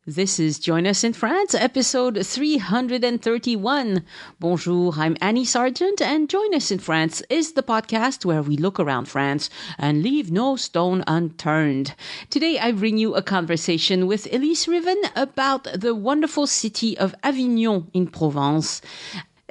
This is Join Us in France, episode 331. Bonjour, I'm Annie Sargent, and Join Us in France is the podcast where we look around France and leave no stone unturned. Today, I bring you a conversation with Elyse Rivin about the wonderful city of Avignon in Provence.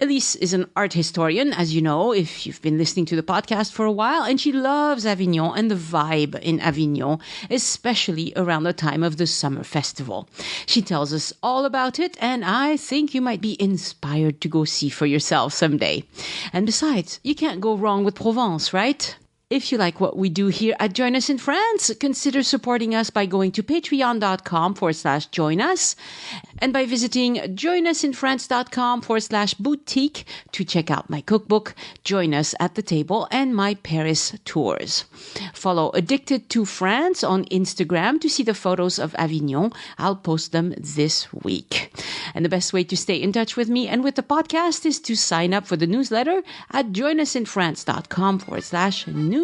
Elyse is an art historian, as you know, if you've been listening to the podcast for a while, and she loves Avignon and the vibe in Avignon, especially around the time of the summer festival. She tells us all about it, and I think you might be inspired to go see for yourself someday. And besides, you can't go wrong with Provence, right? If you like what we do here at Join Us in France, consider supporting us by going to patreon.com/join us and by visiting joinusinfrance.com/boutique to check out my cookbook, Join Us at the Table, and my Paris tours. Follow Addicted to France on Instagram to see the photos of Avignon. I'll post them this week. And the best way to stay in touch with me and with the podcast is to sign up for the newsletter at joinusinfrance.com/newsletter.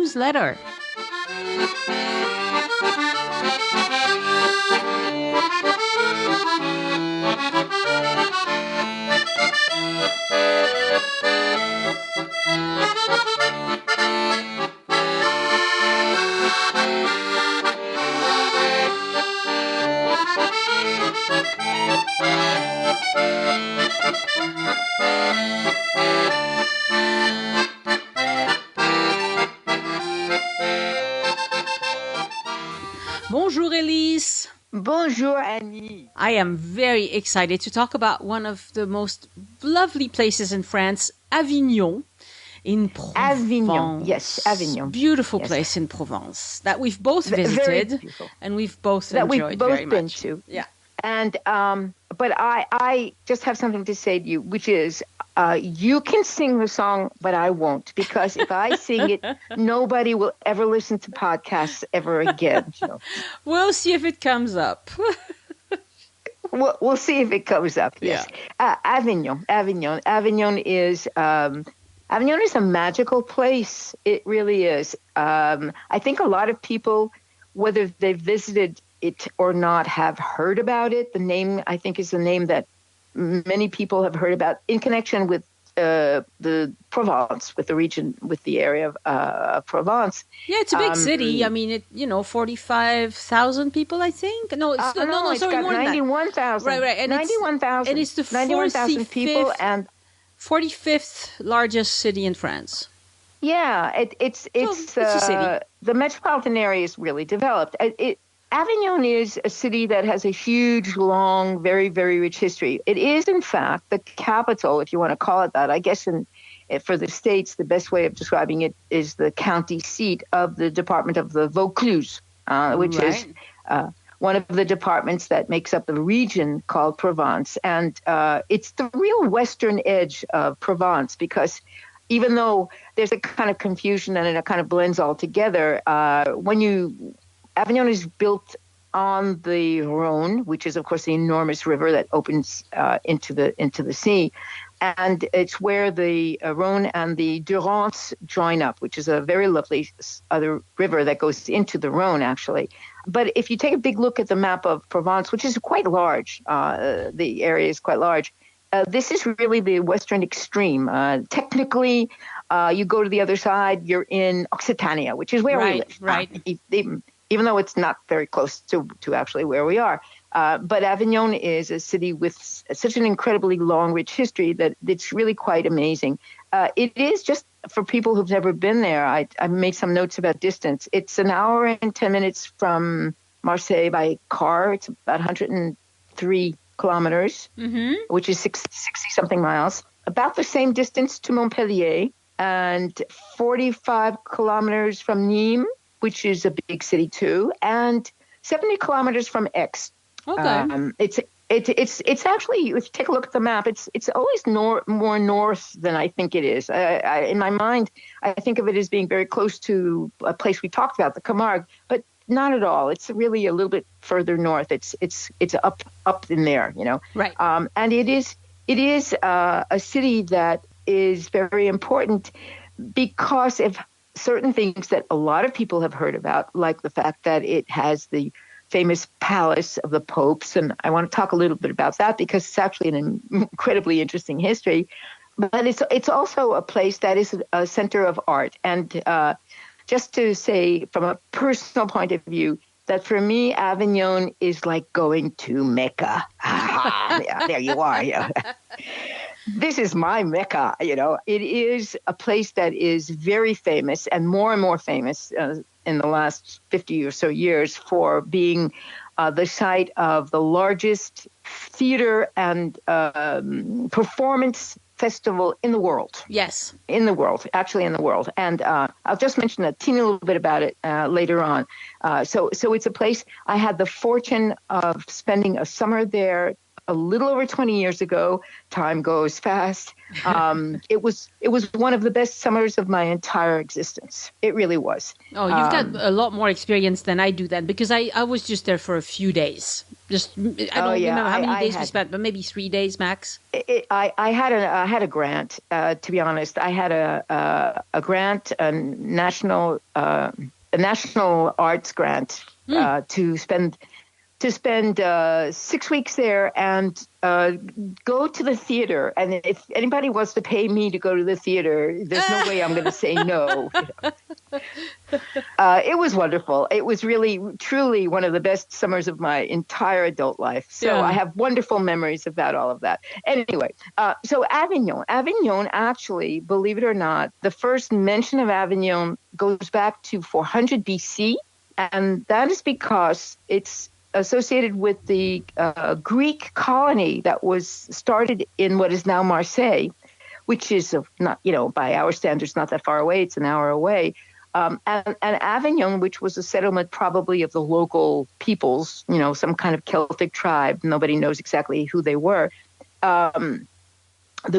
Bonjour, Elyse. Bonjour, Annie. I am very excited to talk about one of the most lovely places in France, Avignon, in Provence. Avignon, yes, Avignon. Beautiful Yes. place in Provence that we've both Very visited beautiful. and we've both That enjoyed we've both very been much. to. Yeah. And but I just have something to say to you, which is you can sing the song, but I won't, because if I sing it, nobody will ever listen to podcasts ever again. So We'll see if it comes up. we'll see if it comes up. Yes, Avignon is Avignon is a magical place. It really is. I think a lot of people, whether they've visited it or not, have heard about it. The name, I think, is the name that many people have heard about in connection with the Provence, with the region, with the area of Provence. Yeah, it's a big city. I mean, 45,000 people, I think. No, it's It's got more than that. 91,000. Right. And 91,000. and it's the 91,000 people, 45th and 45th largest city in France. yeah, it's a city. The metropolitan area is really developed. Avignon is a city that has a huge, long, very, very rich history. It is, in fact, the capital, if you want to call it that. I guess for the States, the best way of describing it is the county seat of the department of the Vaucluse, which is one of the departments that makes up the region called Provence. And it's the real western edge of Provence, because even though there's a kind of confusion and it kind of blends all together, Avignon is built on the Rhone, which is, of course, the enormous river that opens into the sea. And it's where the Rhone and the Durance join up, which is a very lovely other river that goes into the Rhone, actually. But if you take a big look at the map of Provence, which is quite large, the area is quite large, this is really the western extreme. Technically, you go to the other side, you're in Occitania, which is where we live. Right. Even though it's not very close to actually where we are. But Avignon is a city with such an incredibly long, rich history that it's really quite amazing. It is, just for people who've never been there, I made some notes about distance. It's an hour and 10 minutes from Marseille by car. It's about 103 kilometers, which is 60-something miles. About the same distance to Montpellier, and 45 kilometers from Nîmes, which is a big city too, and 70 kilometers from Aix. Okay. It's actually, if you take a look at the map, it's always more north than I think it is. In my mind, I think of it as being very close to a place we talked about, the Camargue, but not at all. It's really a little bit further north. It's up in there, Right. And it is a city that is very important because of certain things that a lot of people have heard about, like the fact that it has the famous palace of the popes. And I want to talk a little bit about that because it's actually an incredibly interesting history. But it's also a place that is a center of art. And just to say from a personal point of view, that for me, Avignon is like going to Mecca. Yeah, there you are. Yeah. This is my Mecca, It is a place that is very famous and more famous in the last 50 or so years for being the site of the largest theater and performance festival in the world. Yes. Actually in the world. And I'll just mention a teeny little bit about it later on. So it's a place I had the fortune of spending a summer there a little over 20 years ago. Time goes fast. It was one of the best summers of my entire existence. It really was. Oh, you've got a lot more experience than I do then, because I was just there for a few days. I don't remember how many days we spent, but maybe 3 days max. I had a grant. To be honest, I had a grant, a national arts grant to spend 6 weeks there and go to the theater. And if anybody wants to pay me to go to the theater, there's no way I'm going to say no. It was wonderful. It was really, truly one of the best summers of my entire adult life. So I have wonderful memories about all of that. Anyway, so Avignon, actually, believe it or not, the first mention of Avignon goes back to 400 BC. And that is because it's associated with the Greek colony that was started in what is now Marseille, which is not, by our standards, not that far away. It's an hour away. And Avignon, which was a settlement probably of the local peoples, some kind of Celtic tribe. Nobody knows exactly who they were. The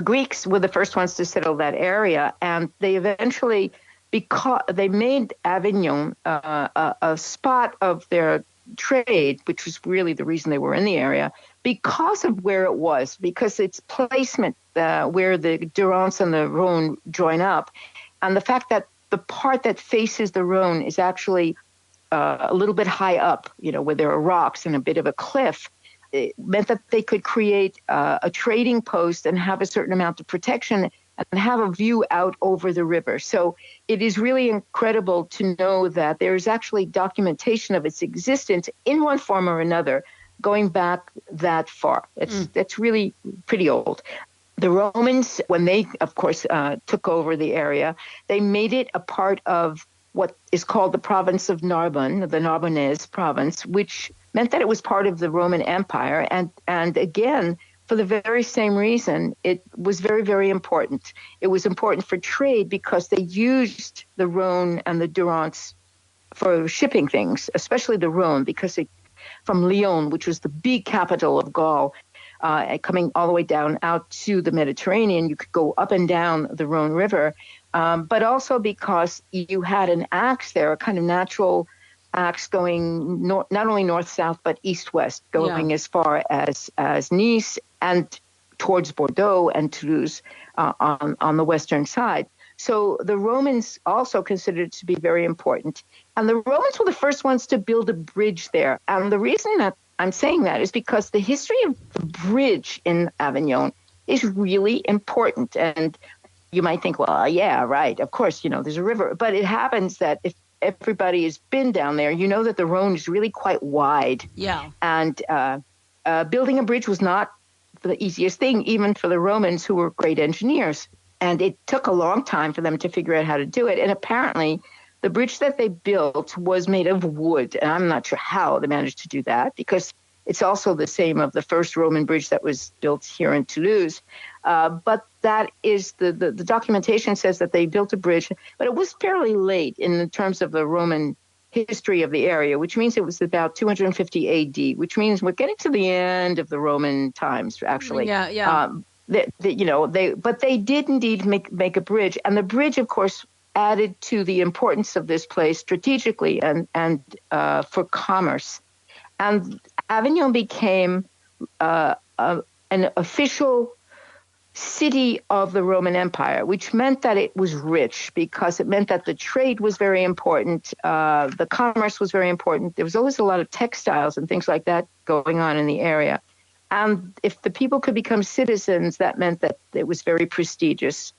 Greeks were the first ones to settle that area, and they eventually, because they made Avignon a spot of their trade, which was really the reason they were in the area, because of where it was, because its placement where the Durance and the Rhone join up, and the fact that the part that faces the Rhone is actually a little bit high up, where there are rocks and a bit of a cliff. It meant that they could create a trading post and have a certain amount of protection and have a view out over the river. So it is really incredible to know that there is actually documentation of its existence in one form or another going back that far. That's really pretty old. The Romans, when they, of course, took over the area, they made it a part of what is called the province of Narbonne, the Narbonnaise province, which meant that it was part of the Roman Empire. And again, for the very same reason, it was very, very important. It was important for trade because they used the Rhone and the Durance for shipping things, especially the Rhone, because from Lyon, which was the big capital of Gaul, coming all the way down out to the Mediterranean, you could go up and down the Rhone River, but also because you had an axe there, a kind of natural axe going not only north-south, but east-west, going as far as Nice and towards Bordeaux and Toulouse on the western side. So the Romans also considered it to be very important. And the Romans were the first ones to build a bridge there. And the reason that I'm saying that is because the history of the bridge in Avignon is really important. And you might think, well, yeah, right, of course, there's a river. But it happens that if everybody has been down there, you know that the Rhone is really quite wide. Yeah. And building a bridge was not the easiest thing, even for the Romans, who were great engineers. And it took a long time for them to figure out how to do it. And apparently, the bridge that they built was made of wood. And I'm not sure how they managed to do that, because it's also the same of the first Roman bridge that was built here in Toulouse. But that is the documentation says that they built a bridge, but it was fairly late in terms of the Roman history of the area, which means it was about 250 AD, which means we're getting to the end of the Roman times, actually. Yeah. But they did indeed make a bridge, and the bridge, of course, added to the importance of this place strategically and for commerce. And Avignon became an official city of the Roman Empire, which meant that it was rich because it meant that the trade was very important. The commerce was very important. There was always a lot of textiles and things like that going on in the area. And if the people could become citizens, that meant that it was very prestigious.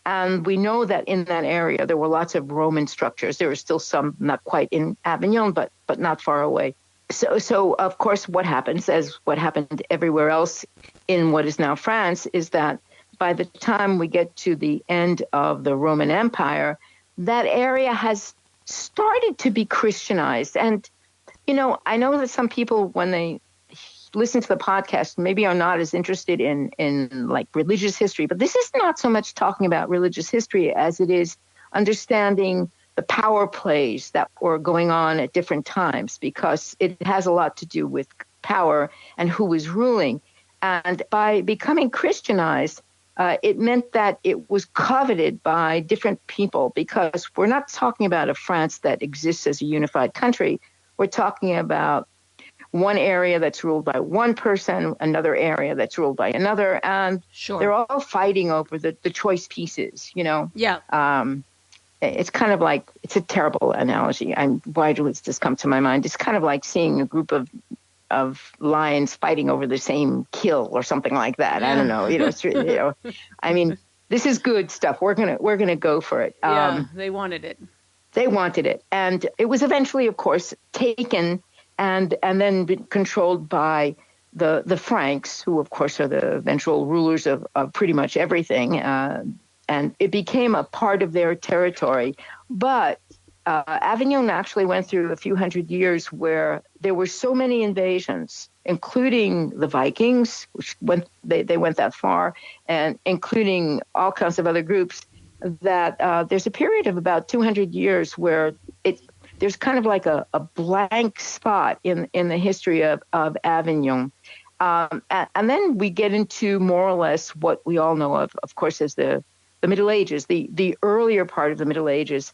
And we know that in that area, there were lots of Roman structures. There were still some, not quite in Avignon, but not far away. So of course, what happens, as what happened everywhere else in what is now France, is that by the time we get to the end of the Roman Empire, that area has started to be Christianized. And, I know that some people, when they listen to the podcast, maybe are not as interested in like religious history, but this is not so much talking about religious history as it is understanding the power plays that were going on at different times, because it has a lot to do with power and who was ruling. And by becoming Christianized, it meant that it was coveted by different people, because we're not talking about a France that exists as a unified country. We're talking about one area that's ruled by one person, another area that's ruled by another, and they're all fighting over the choice pieces, Yeah. It's kind of like, it's a terrible analogy. Why does this come to my mind? It's kind of like seeing a group of lions fighting over the same kill or something like that. Yeah. I don't know. I mean, this is good stuff. We're gonna go for it. Yeah, they wanted it. They wanted it, and it was eventually, of course, taken and then controlled by the Franks, who, of course, are the eventual rulers of pretty much everything. And it became a part of their territory. But Avignon actually went through a few hundred years where there were so many invasions, including the Vikings, which they went that far, and including all kinds of other groups, that there's a period of about 200 years where there's kind of like a blank spot in the history of Avignon. And then we get into more or less what we all know of course, as the Middle Ages, the earlier part of the Middle Ages.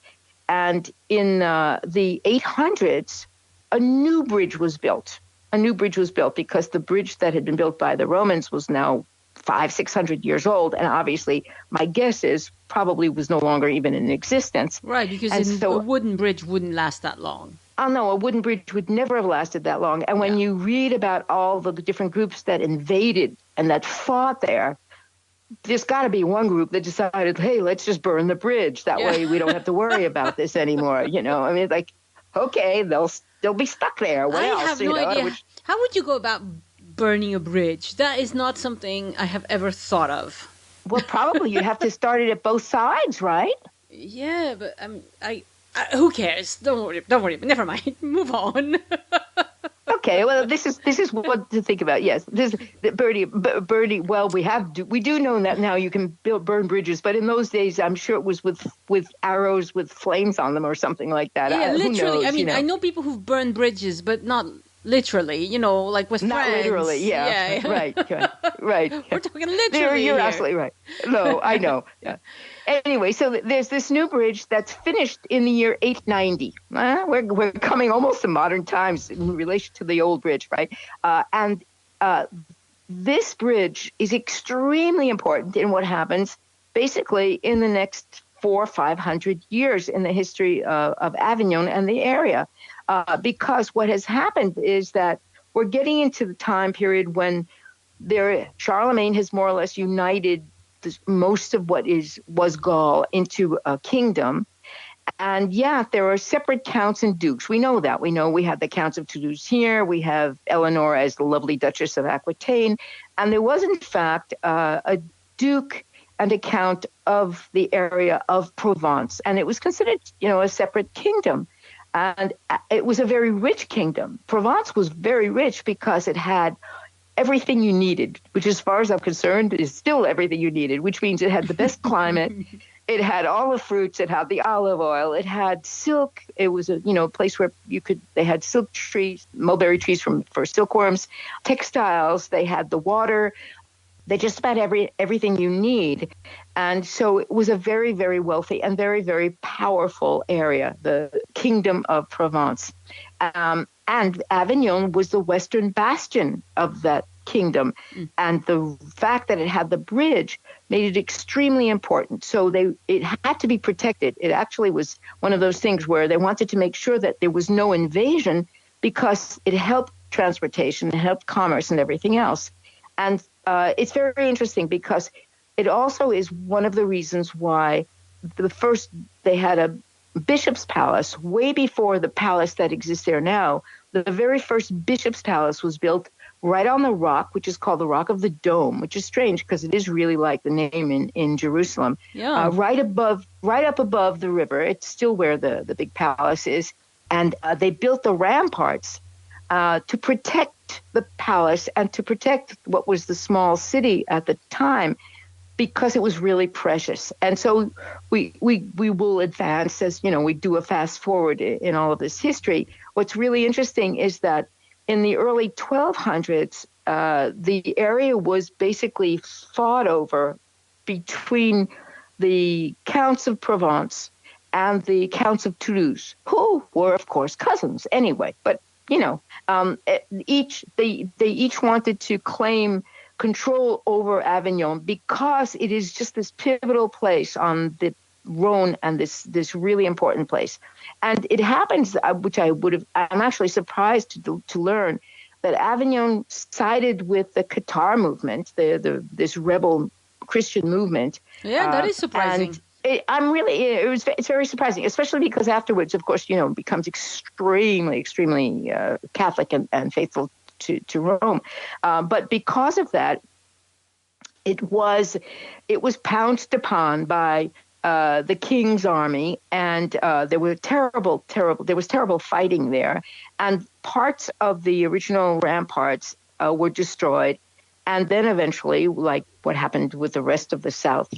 And in the 800s, a new bridge was built. A new bridge was built because the bridge that had been built by the Romans was now 500-600 years old. And obviously, my guess is probably was no longer even in existence. Right, because a wooden bridge wouldn't last that long. Oh, no, a wooden bridge would never have lasted that long. And when you read about all the different groups that invaded and that fought there's got to be one group that decided, hey, let's just burn the bridge. That way we don't have to worry about this anymore. I mean, like, okay, they'll be stuck there. What else? I have no idea. How would you go about burning a bridge? That is not something I have ever thought of. Well, probably you have to start it at both sides, right? Yeah, but I who cares? Don't worry. Never mind. Move on. Okay, well, this is what to think about. Yes, Bertie. Well, we do know that now you can burn bridges, but in those days, I'm sure it was with arrows with flames on them or something like that. Yeah, literally. Knows, I mean, I know people who've burned bridges, but not literally. Like with not friends. Not literally. Yeah. Right. We're talking literally. You're absolutely right. No, I know. Yeah. Anyway, so there's this new bridge that's finished in the year 890. We're coming almost to modern times in relation to the old bridge, right? And this bridge is extremely important in what happens basically in the next 400 or 500 years in the history of Avignon and the area. Because what has happened is that we're getting into the time period when Charlemagne has more or less united most of what was Gaul into a kingdom. And there are separate counts and dukes. We know that. We know we have the counts of Toulouse here. We have Eleanor as the lovely Duchess of Aquitaine. And there was, in fact, a duke and a count of the area of Provence. And it was considered, a separate kingdom. And it was a very rich kingdom. Provence was very rich because it had everything you needed, which as far as I'm concerned is still everything you needed, which means it had the best climate. It had all the fruits. It had the olive oil. It had silk. It was a place where they had silk trees, mulberry trees for silkworms, textiles. They had the water. They just about everything you need. And so it was a very, very wealthy and very, very powerful area, the Kingdom of Provence. And Avignon was the western bastion of that kingdom. And the fact that it had the bridge made it extremely important. So it had to be protected. It actually was one of those things where they wanted to make sure that there was no invasion because it helped transportation, it helped commerce and everything else. And it's very interesting because it also is one of the reasons why they had a bishop's palace way before the palace that exists there now. The very first bishop's palace was built right on the rock, which is called the Rock of the Dome, which is strange because it is really like the name in Jerusalem. Yeah. Right up above the river. It's still where the big palace is. And they built the ramparts to protect the palace and to protect what was the small city at the time, because it was really precious. And so we will advance as, we do a fast forward in all of this history. What's really interesting is that in the early 1200s, the area was basically fought over between the Counts of Provence and the Counts of Toulouse, who were, of course, cousins anyway. But, they each wanted to claim control over Avignon because it is just this pivotal place on the Rhone and this really important place. And it happens, which I'm actually surprised to learn, that Avignon sided with the Qatar movement, this rebel Christian movement. Yeah, that is surprising. It's very surprising, especially because afterwards, of course, it becomes extremely, extremely Catholic and faithful to Rome. But because of that, it was pounced upon by the king's army, and there was terrible fighting there, and parts of the original ramparts were destroyed, and then eventually, like what happened with the rest of the south,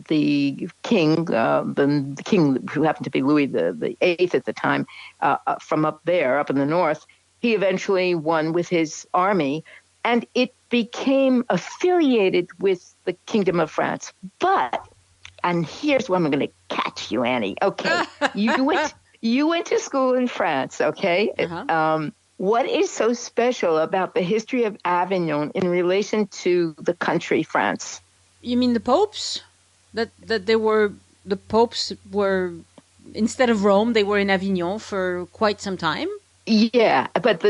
the king who happened to be Louis the Eighth at the time, from up in the north, he eventually won with his army, and it became affiliated with the Kingdom of France. And here's where I'm going to catch you, Annie. Okay, you went to school in France, okay? Uh-huh. What is so special about the history of Avignon in relation to the country France? You mean the popes? That the popes were, instead of Rome, they were in Avignon for quite some time? Yeah, but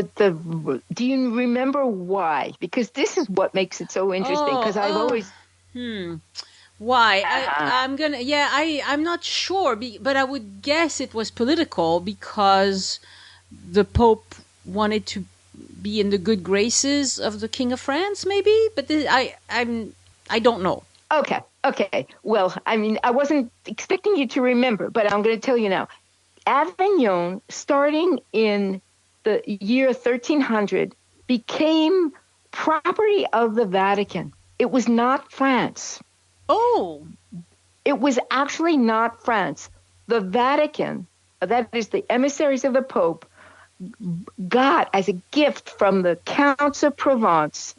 do you remember why? Because this is what makes it so interesting. Because I've always why I'm not sure, but I would guess it was political because the Pope wanted to be in the good graces of the King of France, maybe. But I don't know. Okay. Well, I wasn't expecting you to remember, but I'm going to tell you now. Avignon, starting in the year 1300, became property of the Vatican. It was not France. Oh. It was actually not France. The Vatican, that is the emissaries of the Pope, got as a gift from the Counts of Provence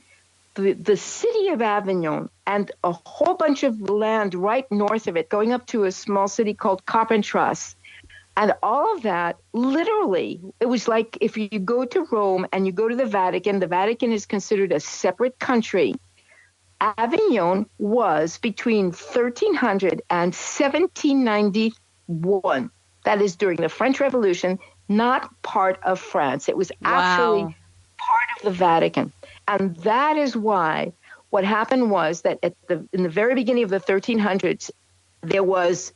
the city of Avignon and a whole bunch of land right north of it, going up to a small city called Carpentras. And all of that, literally, it was like if you go to Rome and you go to the Vatican is considered a separate country. Avignon was between 1300 and 1791. That is during the French Revolution, not part of France. It was actually part of the Vatican. And that is why what happened was that in the very beginning of the 1300s, there was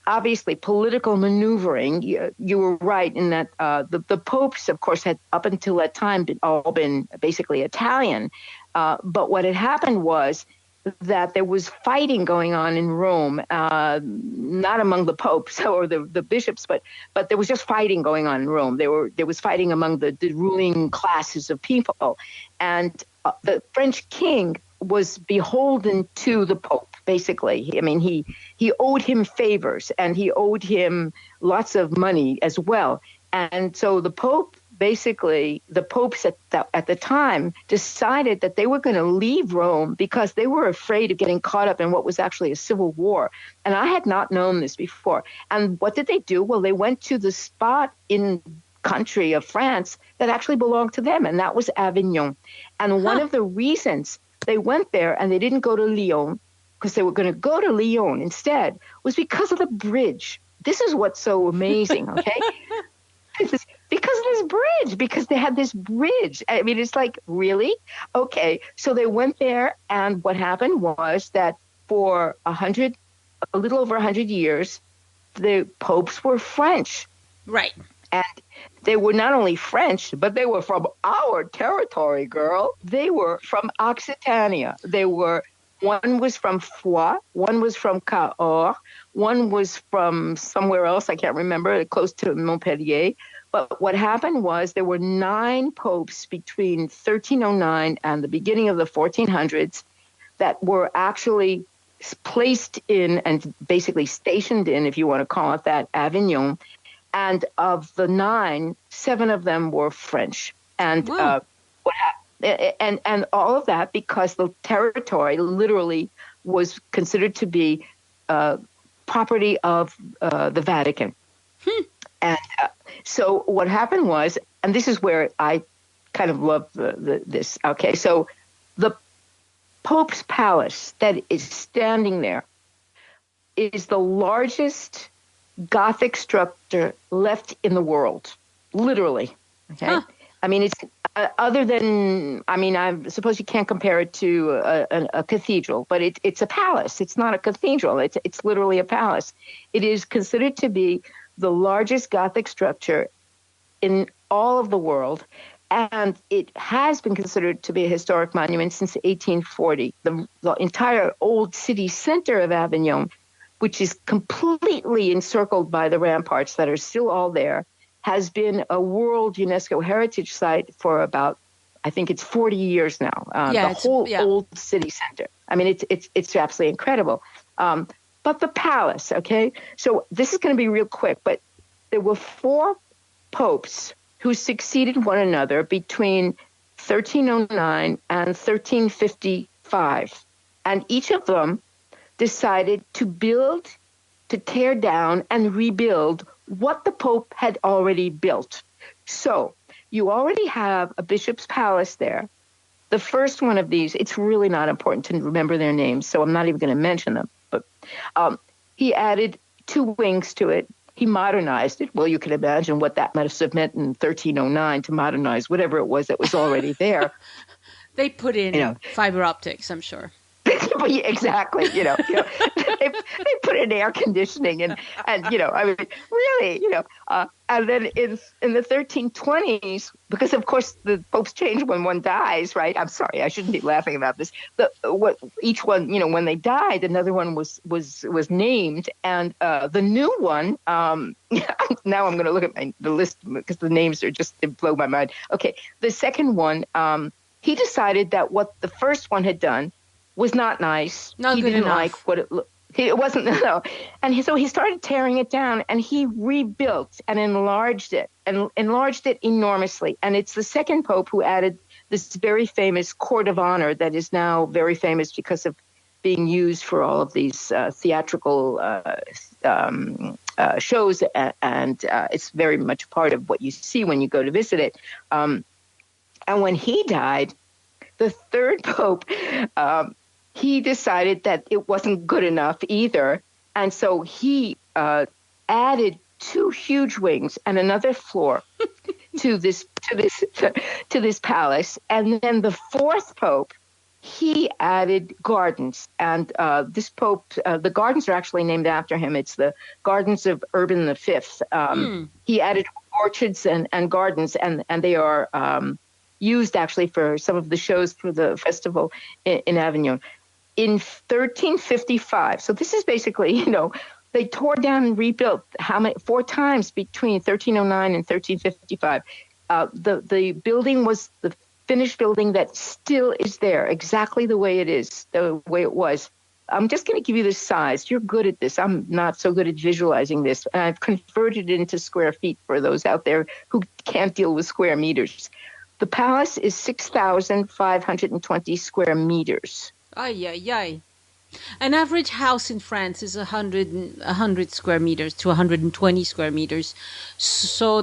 obviously political maneuvering. You were right in that the popes, of course, had up until that time all been basically Italian. But what had happened was that there was fighting going on in Rome, not among the popes or the bishops, but there was just fighting going on in Rome. There was fighting among the ruling classes of people. And the French king was beholden to the Pope, basically. I mean, he owed him favors and he owed him lots of money as well. And so the Pope, basically, the popes at the time decided that they were going to leave Rome because they were afraid of getting caught up in what was actually a civil war. And I had not known this before. And what did they do? Well, they went to the spot in country of France that actually belonged to them, and that was Avignon. And one of the reasons they went there and they didn't go to Lyon, because they were going to go to Lyon instead, was because of the bridge. This is what's so amazing, okay? Because of this bridge, because they had this bridge. I mean, it's like, really? Okay, so they went there, and what happened was that for a little over 100 years, the popes were French. Right. And they were not only French, but they were from our territory, girl. They were from Occitania. One was from Foix, one was from Cahors, one was from somewhere else, I can't remember, close to Montpellier. But what happened was there were 9 popes between 1309 and the beginning of the 1400s that were actually placed in and basically stationed in, if you want to call it that, Avignon. And of the 9, 7 of them were French. And and all of that because the territory literally was considered to be property of the Vatican. And so what happened was, and this is where I kind of love this. Okay, so the Pope's Palace that is standing there is the largest Gothic structure left in the world, literally. Okay, I mean it's other than I suppose you can't compare it to a cathedral, but it's a palace. It's not a cathedral. It's literally a palace. It is considered to be the largest Gothic structure in all of the world, and it has been considered to be a historic monument since 1840. The entire old city center of Avignon, which is completely encircled by the ramparts that are still all there, has been a World UNESCO Heritage Site for about, I think it's 40 years now. The whole old city center. I mean, it's absolutely incredible. But the palace, okay? So this is going to be real quick, but there were 4 popes who succeeded one another between 1309 and 1355. And each of them decided to tear down and rebuild what the Pope had already built. So you already have a bishop's palace there. The first one of these, it's really not important to remember their names, so I'm not even going to mention them. But he added 2 wings to it. He modernized it. Well, you can imagine what that must have meant in 1309 to modernize whatever it was that was already there. They put in fiber optics, I'm sure. Exactly. They put in air conditioning and I mean, really, and then in the 1320s, because of course the popes change when one dies, right? I'm sorry, I shouldn't be laughing about this. Each one, when they died, another one was named, and the new one. Now I'm going to look at the list because the names are just, they blow my mind. Okay, the second one, he decided that what the first one had done was not nice. He didn't like what it looked. It wasn't, and so he started tearing it down, and he rebuilt and enlarged it enormously. And it's the second pope who added this very famous court of honor that is now very famous because of being used for all of these theatrical shows, and it's very much part of what you see when you go to visit it. And when he died, the third pope, he decided that it wasn't good enough either, and so he added 2 huge wings and another floor to this palace. And then the fourth pope, he added gardens, and this pope, the gardens are actually named after him. It's the Gardens of Urban V. He added orchards and gardens, and they are used actually for some of the shows for the festival in Avignon. In 1355, so this is basically, they tore down and rebuilt 4 times between 1309 and 1355. The building was the finished building that still is there, exactly the way it is, the way it was. I'm just going to give you the size. You're good at this. I'm not so good at visualizing this. And I've converted it into square feet for those out there who can't deal with square meters. The palace is 6,520 square meters. Ay. An average house in France is 100 square meters to 120 square meters. So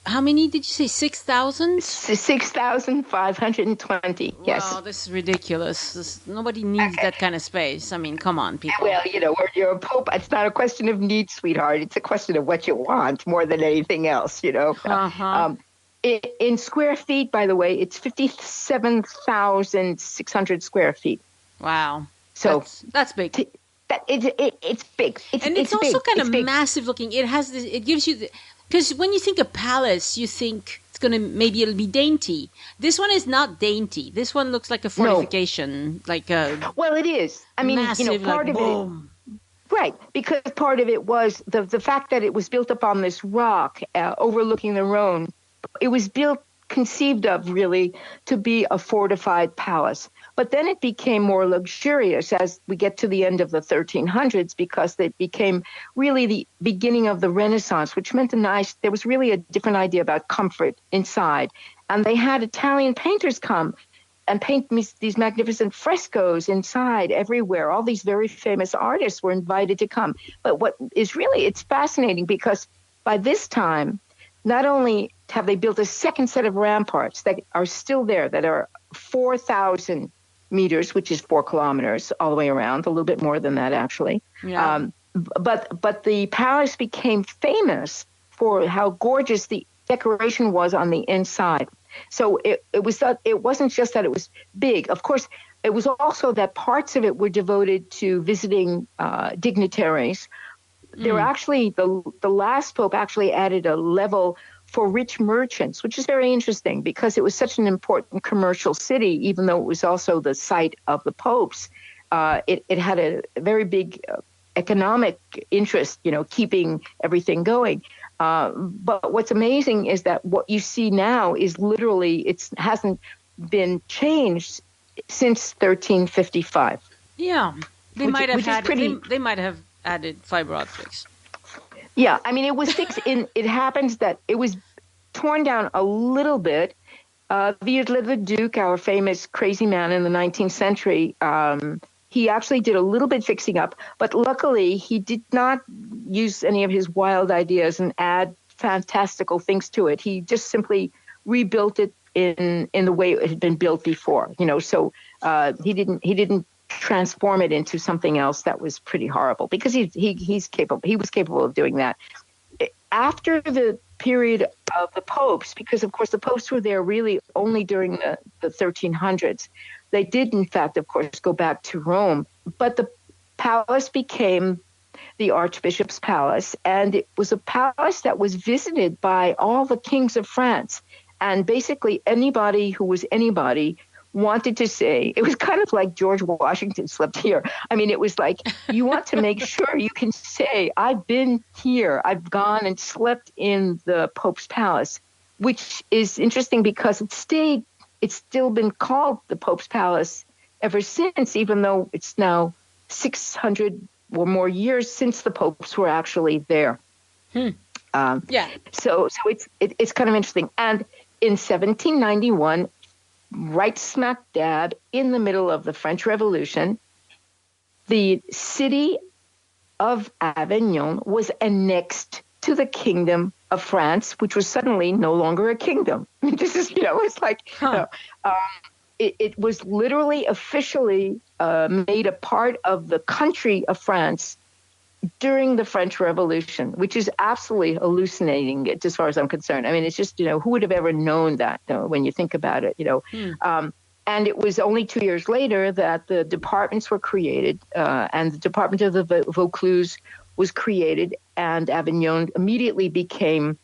How many did you say? 6,000? 6,520. Yes. Wow, this is ridiculous. Nobody needs that kind of space. I mean, come on, people. Well, when you're a pope, it's not a question of need, sweetheart. It's a question of what you want more than anything else, Uh-huh. In square feet, by the way, it's 57,600 square feet. Wow. So that's big. It's big. It's also big. kind It's of big. massive looking. It has this, it gives you, because when you think of palace, you think it's going to, maybe it'll be dainty. This one is not dainty. This one looks like a fortification, like a Well, it is. I mean, massive, part like, of boom. it, right? Because part of it was the fact that it was built up on this rock overlooking the Rhone. It was conceived of really to be a fortified palace. But then it became more luxurious as we get to the end of the 1300s, because it became really the beginning of the Renaissance, which meant there was really a different idea about comfort inside. And they had Italian painters come and paint these magnificent frescoes inside everywhere. All these very famous artists were invited to come. But what is really, it's fascinating because by this time, not only have they built a second set of ramparts that are still there, that are 4,000 meters, which is 4 kilometers all the way around, a little bit more than that, actually. Yeah. But the palace became famous for how gorgeous the decoration was on the inside. So it wasn't just that it was big. Of course, it was also that parts of it were devoted to visiting dignitaries. There were actually, the last pope actually added a level for rich merchants, which is very interesting because it was such an important commercial city, even though it was also the site of the popes. It had a very big economic interest, keeping everything going. But what's amazing is that what you see now is literally, it hasn't been changed since 1355. Yeah. They might have added fiber optics. Yeah, I mean, it was fixed in. It happens that it was torn down a little bit. Viollet the Duke, our famous crazy man in the 19th century, he actually did a little bit fixing up, but luckily he did not use any of his wild ideas and add fantastical things to it. He just simply rebuilt it in the way it had been built before. So he didn't transform it into something else that was pretty horrible, because he was capable of doing that. After the period of the popes, because of course the popes were there really only during the 1300s, they did in fact, of course, go back to Rome, but the palace became the Archbishop's palace, and it was a palace that was visited by all the kings of France, and basically anybody who was anybody wanted to say, it was kind of like George Washington slept here. I mean, it was like, you want to make sure you can say, I've been here, I've gone and slept in the Pope's palace, which is interesting because it's still been called the Pope's palace ever since, even though it's now 600 or more years since the popes were actually there. Yeah. So it's kind of interesting. And in 1791, right smack dab in the middle of the French Revolution, the city of Avignon was annexed to the Kingdom of France, which was suddenly no longer a kingdom. I mean, this is, it's like, it was literally officially made a part of the country of France during the French Revolution, which is absolutely hallucinating as far as I'm concerned. I mean, it's just, who would have ever known that when you think about it, and it was only 2 years later that the departments were created, and the Department of the Vaucluse was created, and Avignon immediately became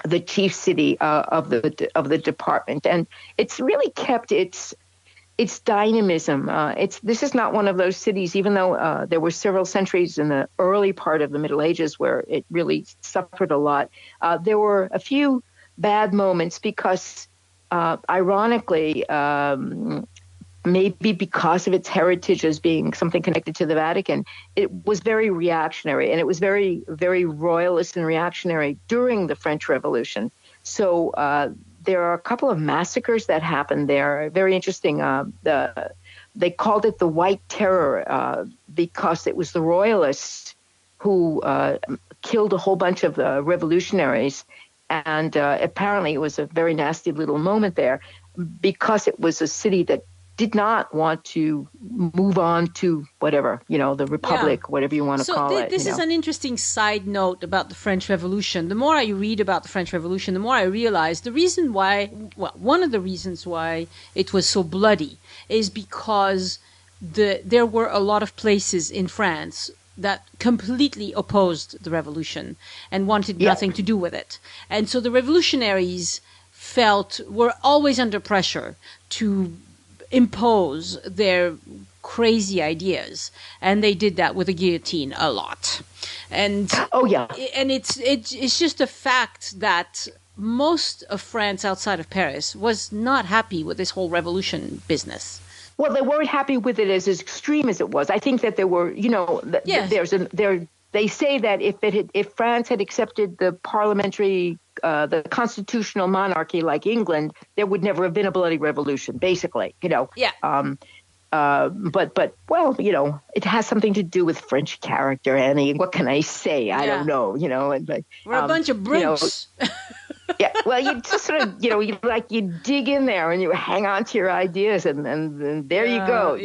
the chief city of the department. And it's really kept its dynamism. This is not one of those cities, even though there were several centuries in the early part of the Middle Ages where it really suffered a lot. There were a few bad moments because, ironically, maybe because of its heritage as being something connected to the Vatican, it was very reactionary, and it was very, very royalist and reactionary during the French Revolution. So there are a couple of massacres that happened there. Very interesting. They called it the White Terror because it was the royalists who killed a whole bunch of revolutionaries. And apparently it was a very nasty little moment there because it was a city that did not want to move on to whatever, the republic, whatever you want to call it. This is an interesting side note about the French Revolution. The more I read about the French Revolution, the more I realize one of the reasons why it was so bloody is because there were a lot of places in France that completely opposed the revolution and wanted nothing to do with it. And so the revolutionaries were always under pressure to impose their crazy ideas, and they did that with a guillotine a lot. And and it's just a fact that most of France outside of Paris was not happy with this whole revolution business. Well, they weren't happy with it as extreme as it was. I think that there were, they say that if France had accepted the parliamentary, the constitutional monarchy like England, there would never have been a bloody revolution, basically, But it has something to do with French character, Annie. What can I say? I don't know, We're a bunch of brutes. Yeah, well, you just sort of, you dig in there and you hang on to your ideas and there you go,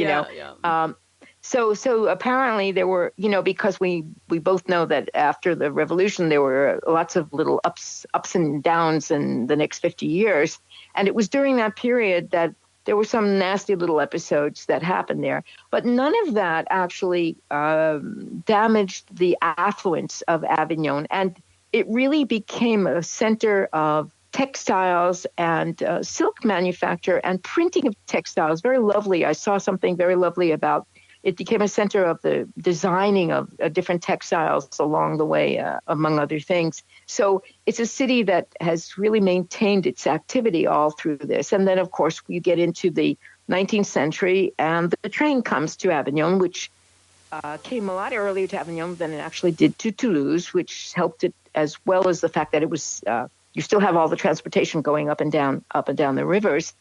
So apparently there were, because we both know that after the revolution, there were lots of little ups and downs in the next 50 years. And it was during that period that there were some nasty little episodes that happened there. But none of that actually damaged the affluence of Avignon. And it really became a center of textiles and silk manufacture and printing of textiles. Very lovely. I saw something very lovely about it. Became a center of the designing of different textiles along the way, among other things. So it's a city that has really maintained its activity all through this. And then, of course, you get into the 19th century and the train comes to Avignon, which came a lot earlier to Avignon than it actually did to Toulouse, which helped it, as well as the fact that it was you still have all the transportation going up and down the rivers.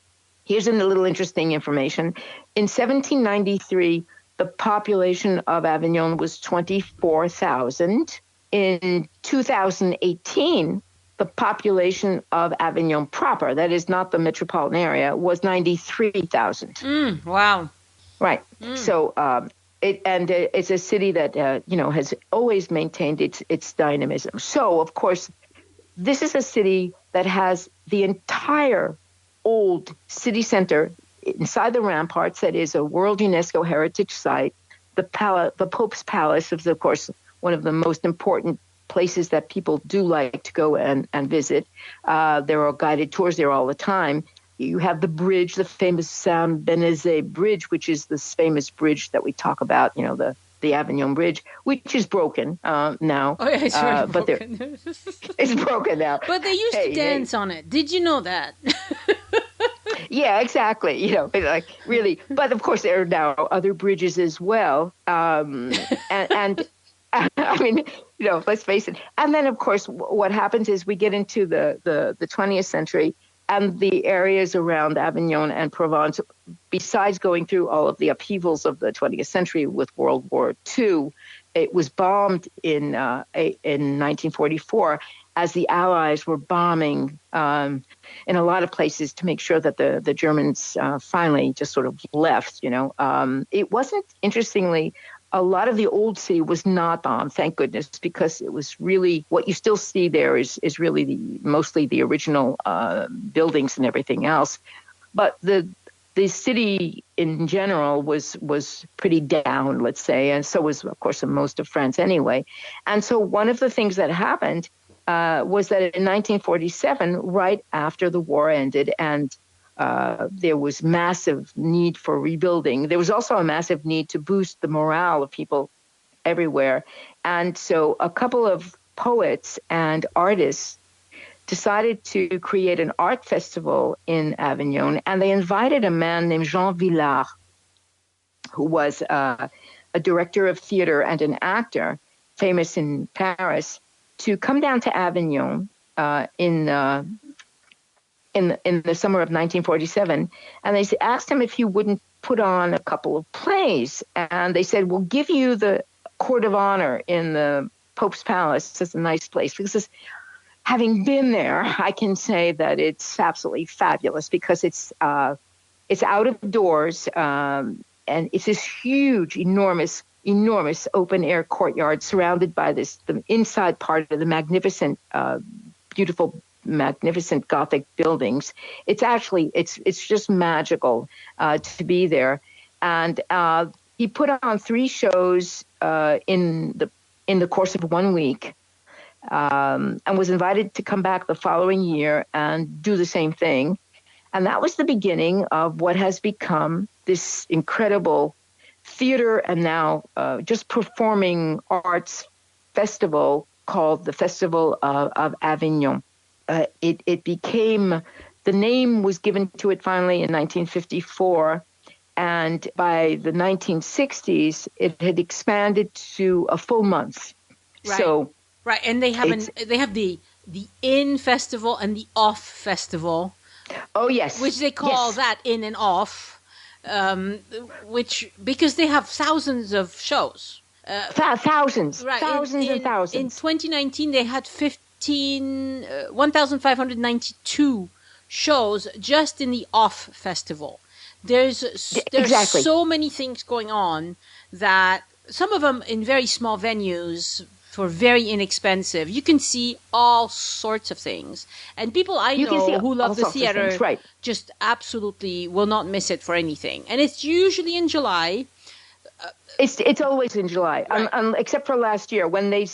Here's a little interesting information. In 1793, the population of Avignon was 24,000. In 2018, the population of Avignon proper, that is not the metropolitan area, was 93,000. Wow. Right. So it's a city that has always maintained its dynamism. So, of course, this is a city that has the entire old city center inside the ramparts. That is a World UNESCO Heritage Site. The Pope's Palace is, of course, one of the most important places that people do like to go and visit. There are guided tours there all the time. You have the bridge, the famous Saint-Benazet Bridge, which is this famous bridge that we talk about, the Avignon Bridge, which is broken now. Oh, yeah, it's broken. It's broken now. But they used to dance on it. Did you know that? Yeah, exactly. Like really. But of course, there are now other bridges as well. And I mean, let's face it. And then, of course, what happens is we get into the 20th century. And the areas around Avignon and Provence, besides going through all of the upheavals of the 20th century with World War II, it was bombed in 1944 as the Allies were bombing in a lot of places to make sure that the Germans finally just sort of left. It wasn't, interestingly, a lot of the old city was not bombed, thank goodness, because it was really what you still see there is really mostly the original buildings and everything else. But the city in general was pretty down, let's say, and so was, of course, most of France anyway. And so one of the things that happened was that in 1947, right after the war ended, and there was massive need for rebuilding. There was also a massive need to boost the morale of people everywhere. And so a couple of poets and artists decided to create an art festival in Avignon. And they invited a man named Jean Villard, who was a director of theater and an actor famous in Paris, to come down to Avignon in the summer of 1947, and they asked him if he wouldn't put on a couple of plays. And they said, we'll give you the court of honor in the Pope's Palace. It's a nice place because having been there, I can say that it's absolutely fabulous because it's out of doors, and it's this huge, enormous open air courtyard surrounded by the inside part of the magnificent, beautiful, magnificent Gothic buildings. It's just magical to be there. And he put on 3 shows in the course of 1 week. And was invited to come back the following year and do the same thing. And that was the beginning of what has become this incredible theater and now just performing arts festival called the Festival of Avignon. It became, the name was given to it finally in 1954. And by the 1960s, it had expanded to a full month. Right. So. Right, and they have the in festival and the off festival. Oh yes, which they call that in and off, which because they have thousands of shows. Thousands, right? Thousands and thousands. In 2019, they had 1,592 shows just in the off festival. There's exactly. so many things going on that some of them in very small venues. For very inexpensive, you can see all sorts of things, and people I know who love the theater just absolutely will not miss it for anything. And it's usually in July. It's always in July, right. Except for last year when they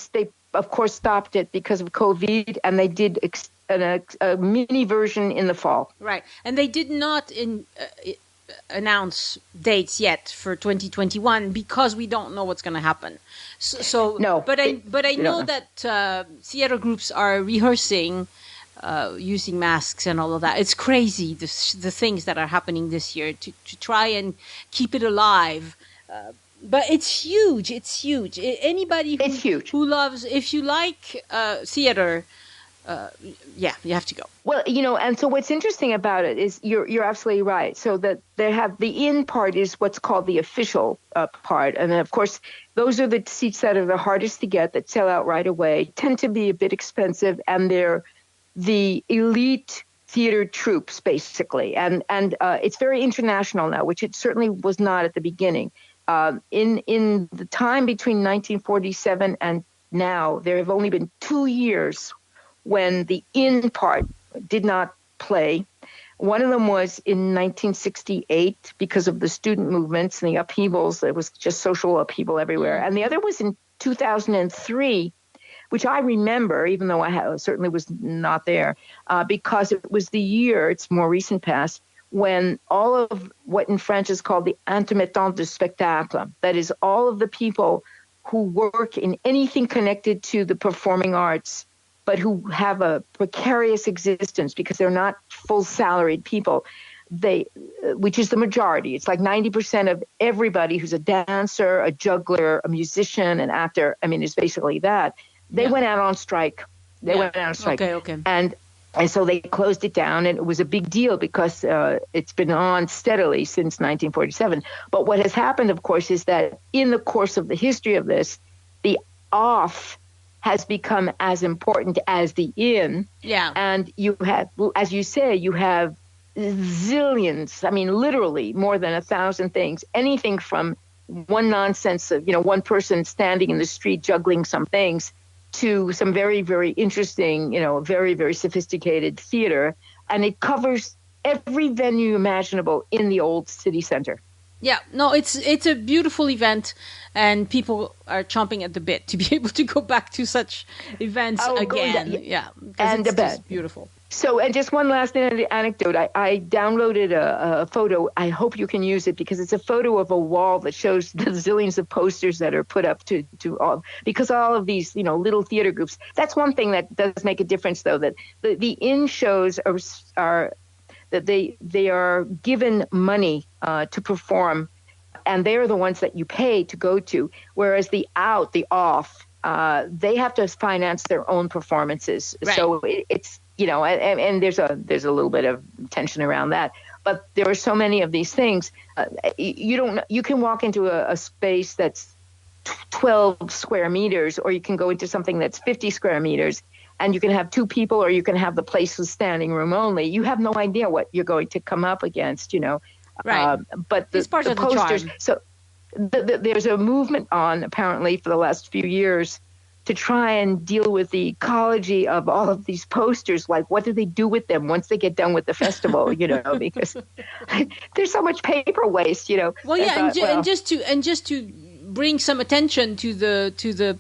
of course stopped it because of COVID, and they did a mini version in the fall. Right, and they did not announce dates yet for 2021 because we don't know what's going to happen. So no, but I know that theater groups are rehearsing using masks and all of that. It's crazy the things that are happening this year to try and keep it alive. But it's huge. It's huge. Anybody who loves, if you like theater. You have to go. Well, and so what's interesting about it is you're absolutely right. So that they have the in part is what's called the official part. And then, of course, those are the seats that are the hardest to get, that sell out right away, tend to be a bit expensive, and they're the elite theater troops, basically. And it's very international now, which it certainly was not at the beginning. In the time between 1947 and now, there have only been 2 years when the in part did not play. One of them was in 1968 because of the student movements and the upheavals. There was just social upheaval everywhere. And the other was in 2003, which I remember, even though I certainly was not there, because it was the year, it's more recent past, when all of what in French is called the intermittents du spectacle, that is all of the people who work in anything connected to the performing arts, but who have a precarious existence because they're not full salaried people, which is the majority. It's like 90% of everybody who's a dancer, a juggler, a musician, an actor. I mean, it's basically that. They went out on strike. Okay. And so they closed it down, and it was a big deal because it's been on steadily since 1947. But what has happened, of course, is that in the course of the history of this, the off has become as important as the in. Yeah. And you have, as you say, you have zillions, I mean, literally more than 1,000 things, anything from one nonsense of, one person standing in the street juggling some things to some very, very interesting, very, very sophisticated theater. And it covers every venue imaginable in the old city center. Yeah, no, it's a beautiful event, and people are chomping at the bit to be able to go back to such events again. And it's just beautiful. So, and just one last anecdote. I downloaded a photo. I hope you can use it because it's a photo of a wall that shows the zillions of posters that are put up to all, because all of these, little theater groups. That's one thing that does make a difference, though, that the in shows are that they are given money to perform, and they're the ones that you pay to go to. Whereas the off, they have to finance their own performances. Right. So it's and there's a little bit of tension around that. But there are so many of these things. You can walk into a space that's 12 square meters, or you can go into something that's 50 square meters, and you can have two people, or you can have the place with standing room only. You have no idea what you're going to come up against, Right. But It's part the of the posters. charm. So there's a movement on, apparently, for the last few years to try and deal with the ecology of all of these posters. Like, what do they do with them once they get done with the festival? Because there's so much paper waste. Well, yeah, and just to bring some attention to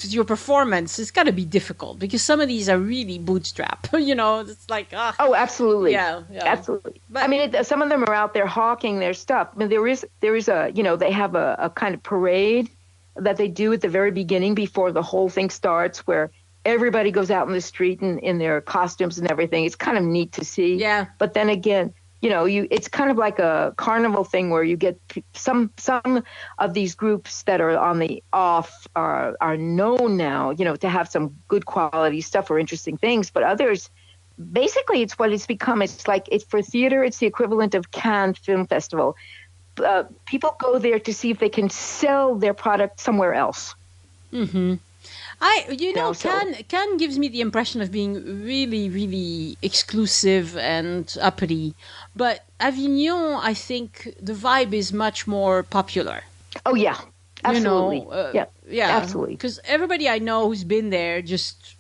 your performance, it's got to be difficult because some of these are really bootstrap. It's like oh, absolutely, yeah, absolutely. But, I mean, some of them are out there hawking their stuff. I mean, there is a they have a kind of parade that they do at the very beginning before the whole thing starts, where everybody goes out in the street in their costumes and everything. It's kind of neat to see. Yeah. But then again, it's kind of like a carnival thing where you get some of these groups that are on the off are known now, to have some good quality stuff or interesting things. But others, basically, it's what it's become. It's like for theater, it's the equivalent of Cannes Film Festival. People go there to see if they can sell their product somewhere else. Mm-hmm. Cannes gives me the impression of being really, really exclusive and uppity. But Avignon, I think the vibe is much more popular. Oh, yeah. Absolutely. Yeah, absolutely. Because everybody I know who's been there just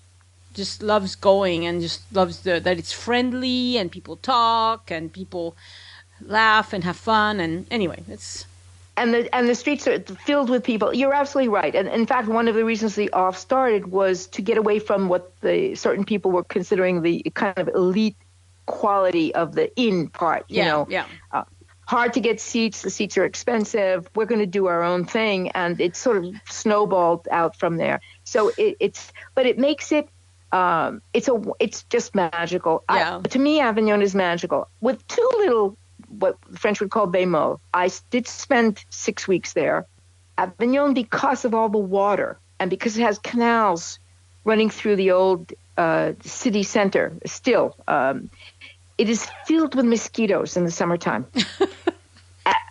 loves going and just loves that it's friendly and people talk and people laugh and have fun. And anyway, it's... And the streets are filled with people. You're absolutely right. And in fact, one of the reasons the off started was to get away from what the certain people were considering the kind of elite quality of the in part. Hard to get seats. The seats are expensive. We're going to do our own thing, and it's sort of snowballed out from there. So it makes it. It's just magical. Yeah. To me, Avignon is magical with too little. What the French would call bémol. I did spend 6 weeks there. Avignon, because of all the water and because it has canals running through the old city center still, it is filled with mosquitoes in the summertime.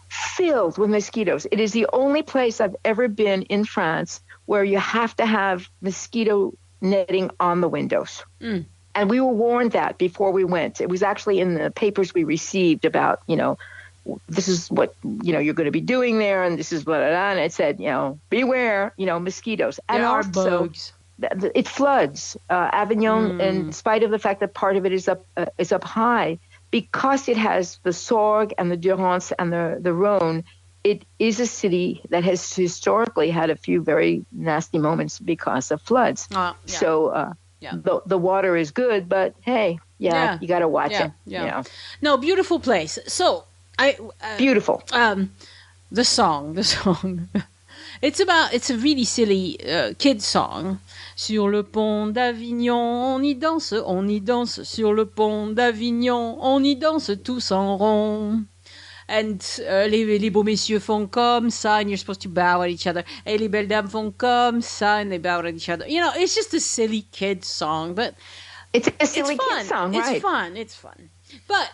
Filled with mosquitoes. It is the only place I've ever been in France where you have to have mosquito netting on the windows. Mm. And we were warned that before we went. It was actually in the papers we received about, this is what, you're going to be doing there, and this is blah, blah, blah. And it said, beware, mosquitoes. And there are also, bugs. It floods. Avignon, in spite of the fact that part of it is up high, because it has the Sorgue and the Durance and the Rhone, it is a city that has historically had a few very nasty moments because of floods. Yeah. So... The water is good, but hey, you got to watch it. Yeah. No, beautiful place. So beautiful. The song. It's a really silly kid song. Sur le pont d'Avignon, on y danse sur le pont d'Avignon, on y danse tous en rond. And les beaux messieurs font comme ça, and you're supposed to bow at each other. Et les belles dames font comme ça, and they bow at each other. It's just a silly kid song, but it's a silly kid song, right? It's fun. But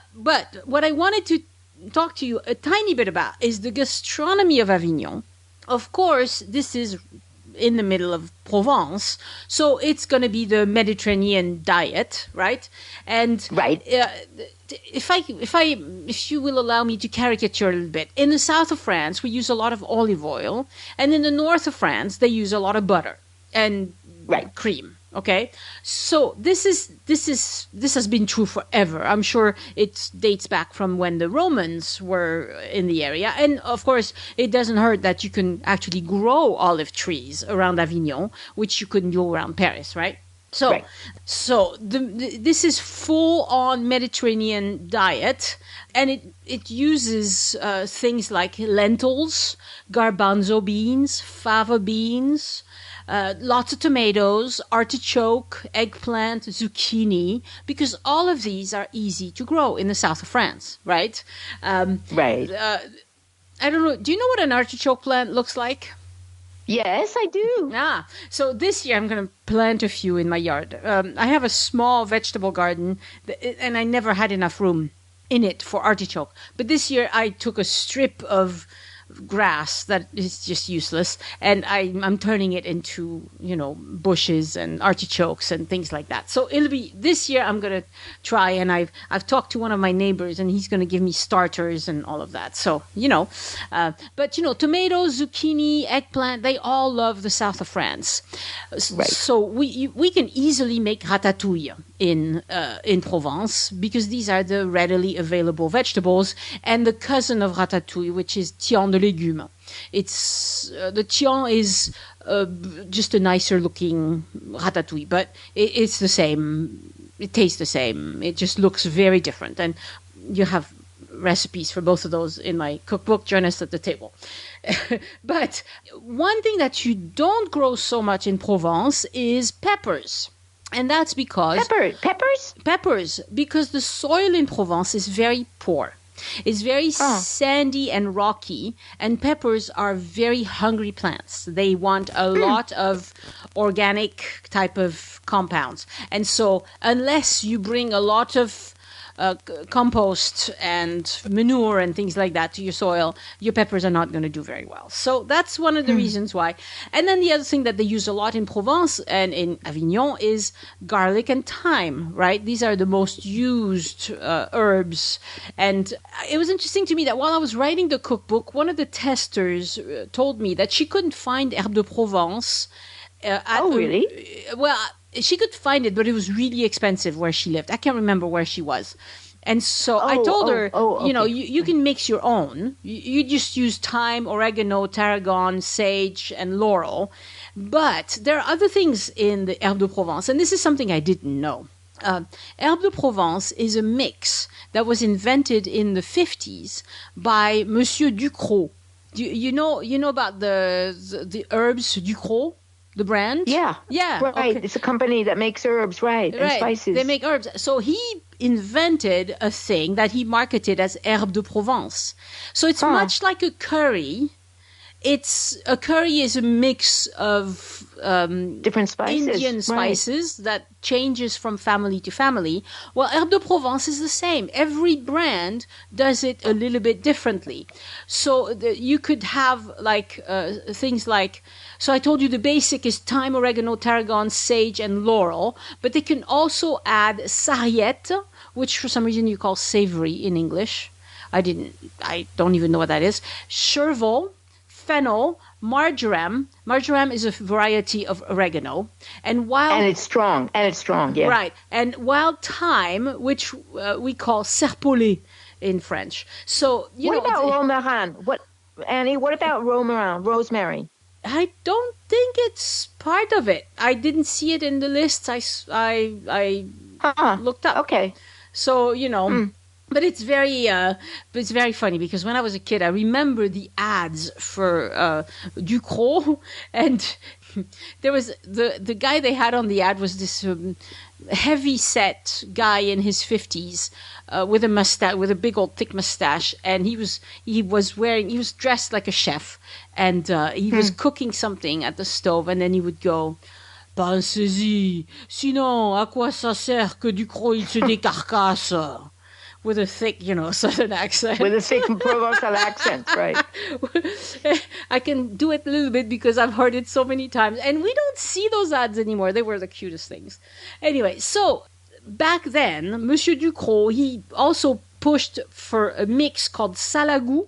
what I wanted to talk to you a tiny bit about is the gastronomy of Avignon. Of course, this is in the middle of Provence, so it's going to be the Mediterranean diet, right? And right. If you will allow me to caricature a little bit, in the south of France we use a lot of olive oil, and in the north of France they use a lot of butter and cream. Okay, so this has been true forever. I'm sure it dates back from when the Romans were in the area, and of course it doesn't hurt that you can actually grow olive trees around Avignon, which you couldn't do around Paris, right? So this is full-on Mediterranean diet, and it uses things like lentils, garbanzo beans, fava beans, lots of tomatoes, artichoke, eggplant, zucchini, because all of these are easy to grow in the south of France, right? Right. I don't know. Do you know what an artichoke plant looks like? Yes, I do. So this year I'm going to plant a few in my yard. I have a small vegetable garden, and I never had enough room in it for artichoke. But this year I took a strip of grass that is just useless, and I'm turning it into, bushes and artichokes and things like that. So it'll be this year. I'm gonna try, and I've talked to one of my neighbors, and he's gonna give me starters and all of that. So but tomatoes, zucchini, eggplant, they all love the south of France. Right. So we can easily make ratatouille in Provence, because these are the readily available vegetables, and the cousin of ratatouille, which is tian de légumes. It's the tian is just a nicer looking ratatouille, but it's the same. It tastes the same. It just looks very different, and you have recipes for both of those in my cookbook. Join us at the table. But one thing that you don't grow so much in Provence is peppers. And that's because... Peppers? Peppers, because the soil in Provence is very poor. It's very sandy and rocky, and peppers are very hungry plants. They want a lot of organic type of compounds. And so unless you bring a lot of compost and manure and things like that to your soil, your peppers are not going to do very well. So that's one of the reasons why. And then the other thing that they use a lot in Provence and in Avignon is garlic and thyme, right? These are the most used herbs. And it was interesting to me that while I was writing the cookbook, one of the testers told me that she couldn't find herbe de Provence. Really? Well, she could find it, but it was really expensive where she lived. I can't remember where she was. And so I told her, okay. you can mix your own. You just use thyme, oregano, tarragon, sage, and laurel. But there are other things in the herbe de Provence, and this is something I didn't know. Herbe de Provence is a mix that was invented in the 50s by Monsieur Ducrot. You know about the herbs Ducrot? The brand? Yeah. Right. Okay. It's a company that makes herbs, right, and spices. They make herbs. So he invented a thing that he marketed as herbe de Provence. So it's much like a curry. A curry is a mix of different spices, Indian spices that changes from family to family. Well, herbe de Provence is the same. Every brand does it a little bit differently. So you could have things like. So I told you the basic is thyme, oregano, tarragon, sage, and laurel. But they can also add sarriette, which for some reason you call savory in English. I don't even know what that is. Chervil, fennel, marjoram. Marjoram is a variety of oregano. And it's strong, yeah. Right. And wild thyme, which we call serpolet in French. So, what about romarin? Annie, what about rosemary? I don't think it's part of it. I didn't see it in the list. I looked up. Okay. So, but it's very funny because when I was a kid, I remember the ads for Ducrot, and there was the guy they had on the ad was this heavy set guy in his 50s with a mustache, with a big old thick mustache, and he was dressed like a chef, and he was cooking something at the stove, and then he would go, "Pensez-y, sinon à quoi ça sert que Ducrot il se décarcasse?" With a thick, Southern accent. With a thick Provençal accent, right. I can do it a little bit because I've heard it so many times. And we don't see those ads anymore. They were the cutest things. Anyway, so back then, Monsieur Ducrot, he also pushed for a mix called salagou.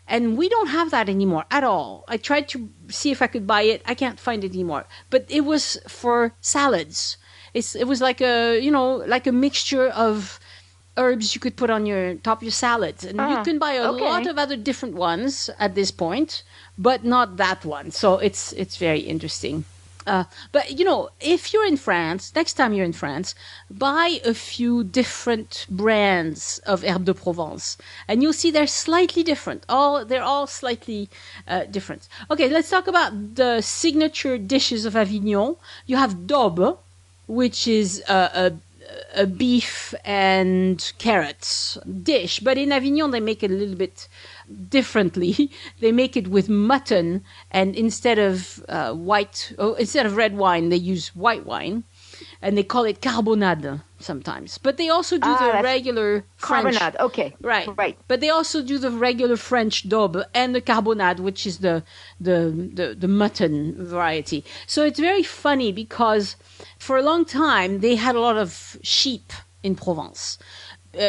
And we don't have that anymore at all. I tried to see if I could buy it. I can't find it anymore. But it was for salads. It was like a mixture of herbs you could put on your top of your salads, and you can buy a lot of other different ones at this point, but not that one. So it's very interesting. But if you're in France, next time you're in France, buy a few different brands of herbe de Provence, and you'll see they're slightly different. They're all slightly different. Okay, let's talk about the signature dishes of Avignon. You have daube, which is a beef and carrots dish, but in Avignon they make it a little bit differently. They make it with mutton, and instead of red wine, they use white wine. and they call it carbonade sometimes. But they also do the regular French. Carbonade, okay. Right. But they also do the regular French daube and the carbonade, which is the mutton variety. So it's very funny because for a long time they had a lot of sheep in Provence.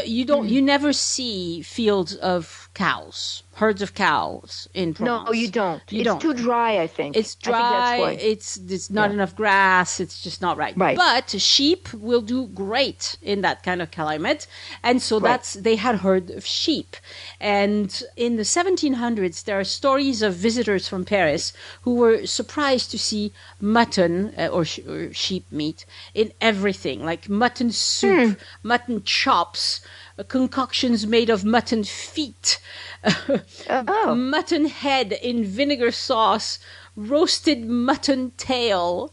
You never see fields of cows, herds of cows in Provence. No, you don't. It's too dry, I think. It's dry. It's not enough grass. It's just not right. But sheep will do great in that kind of climate, and so they had herd of sheep. And in the 1700s, there are stories of visitors from Paris who were surprised to see mutton or sheep meat in everything, like mutton soup, mutton chops, concoctions made of mutton feet, mutton head in vinegar sauce, roasted mutton tail.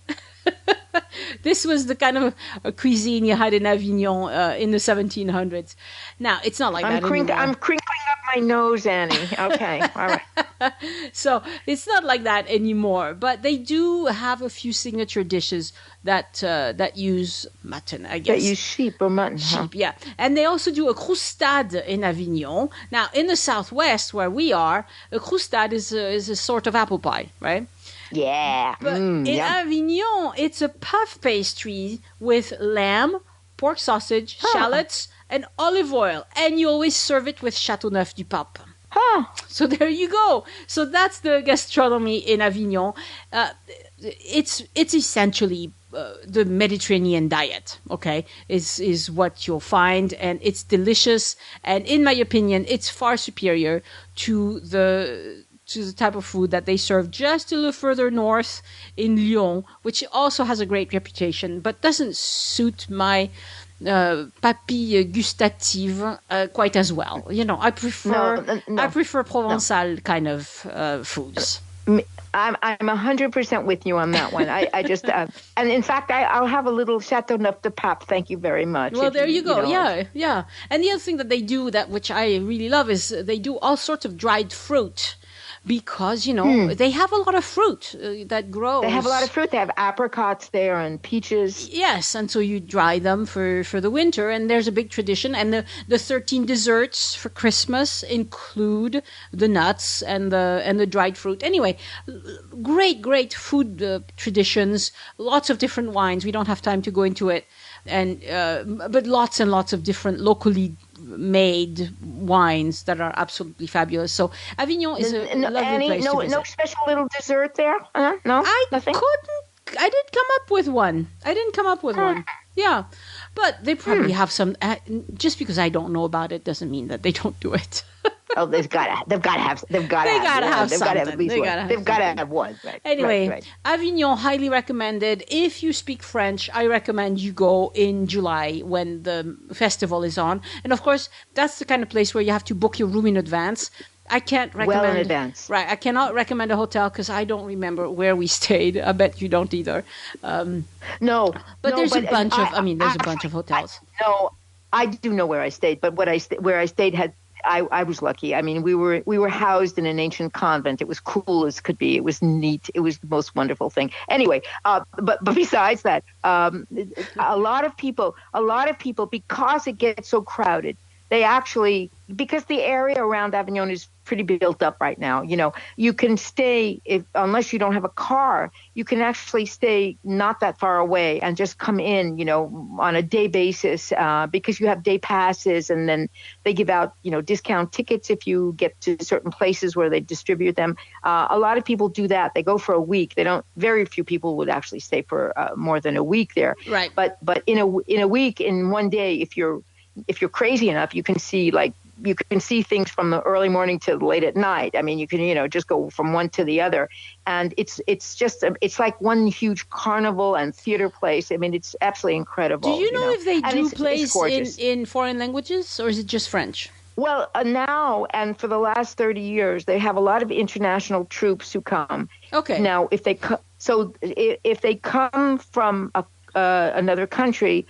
This was the kind of cuisine you had in Avignon in the 1700s. Now, it's not like that anymore. I'm crinkling up my nose, Annie. Okay, all right. So it's not like that anymore. But they do have a few signature dishes that use mutton, I guess. That use sheep or mutton. Sheep, yeah. And they also do a croustade in Avignon. Now, in the southwest where we are, a croustade is a sort of apple pie, right? Yeah. But in Avignon, it's a puff pastry with lamb, pork sausage, shallots, and olive oil. And you always serve it with Châteauneuf du Pape. So there you go. So that's the gastronomy in Avignon. It's essentially the Mediterranean diet, okay, is what you'll find. And it's delicious. And in my opinion, it's far superior to the type of food that they serve just a little further north in Lyon, which also has a great reputation, but doesn't suit my papille gustative quite as well. You know, I prefer Provençal kind of foods. I'm 100% with you on that one. I just and in fact I'll have a little Châteauneuf de Pape. Thank you very much. Well, there you go. Yeah. And the other thing that they do which I really love is they do all sorts of dried fruit. Because, they have a lot of fruit that grows. They have a lot of fruit. They have apricots there and peaches. Yes, and so you dry them for the winter, and there's a big tradition. And the 13 desserts for Christmas include the nuts and the dried fruit. Anyway, great food traditions, lots of different wines. We don't have time to go into it. And but lots and lots of different locally made wines that are absolutely fabulous. So Avignon is a lovely place to visit. No special little dessert there? No, nothing? I didn't come up with one. Yeah, but they probably have some. Just because I don't know about it doesn't mean that they don't do it. Oh, they've got to have something. They've got to have one. Right. Anyway, right. Avignon, highly recommended. If you speak French, I recommend you go in July when the festival is on. And of course, that's the kind of place where you have to book your room in advance. I can't recommend. Well in advance. Right. I cannot recommend a hotel because I don't remember where we stayed. I bet you don't either. No. But there's a bunch of hotels. I do know where I stayed, but where I stayed had. I was lucky. I mean, we were housed in an ancient convent. It was cool as could be. It was neat. It was the most wonderful thing. Anyway, but besides that, a lot of people, because it gets so crowded, they actually, because the area around Avignon is pretty built up right now. You can stay, unless you don't have a car, you can actually stay not that far away and just come in, on a day basis, because you have day passes, and then they give out, discount tickets if you get to certain places where they distribute them. A lot of people do that. They go for a week. Very few people would actually stay for more than a week there. Right. But in a week, in one day, if you're crazy enough, you can see things from the early morning to late at night. I mean, you can, just go from one to the other. And it's it's like one huge carnival and theater place. I mean, it's absolutely incredible. Do you know if they do plays in foreign languages, or is it just French? Well, now and for the last 30 years, they have a lot of international troops who come. Okay. Now, if they come from another country,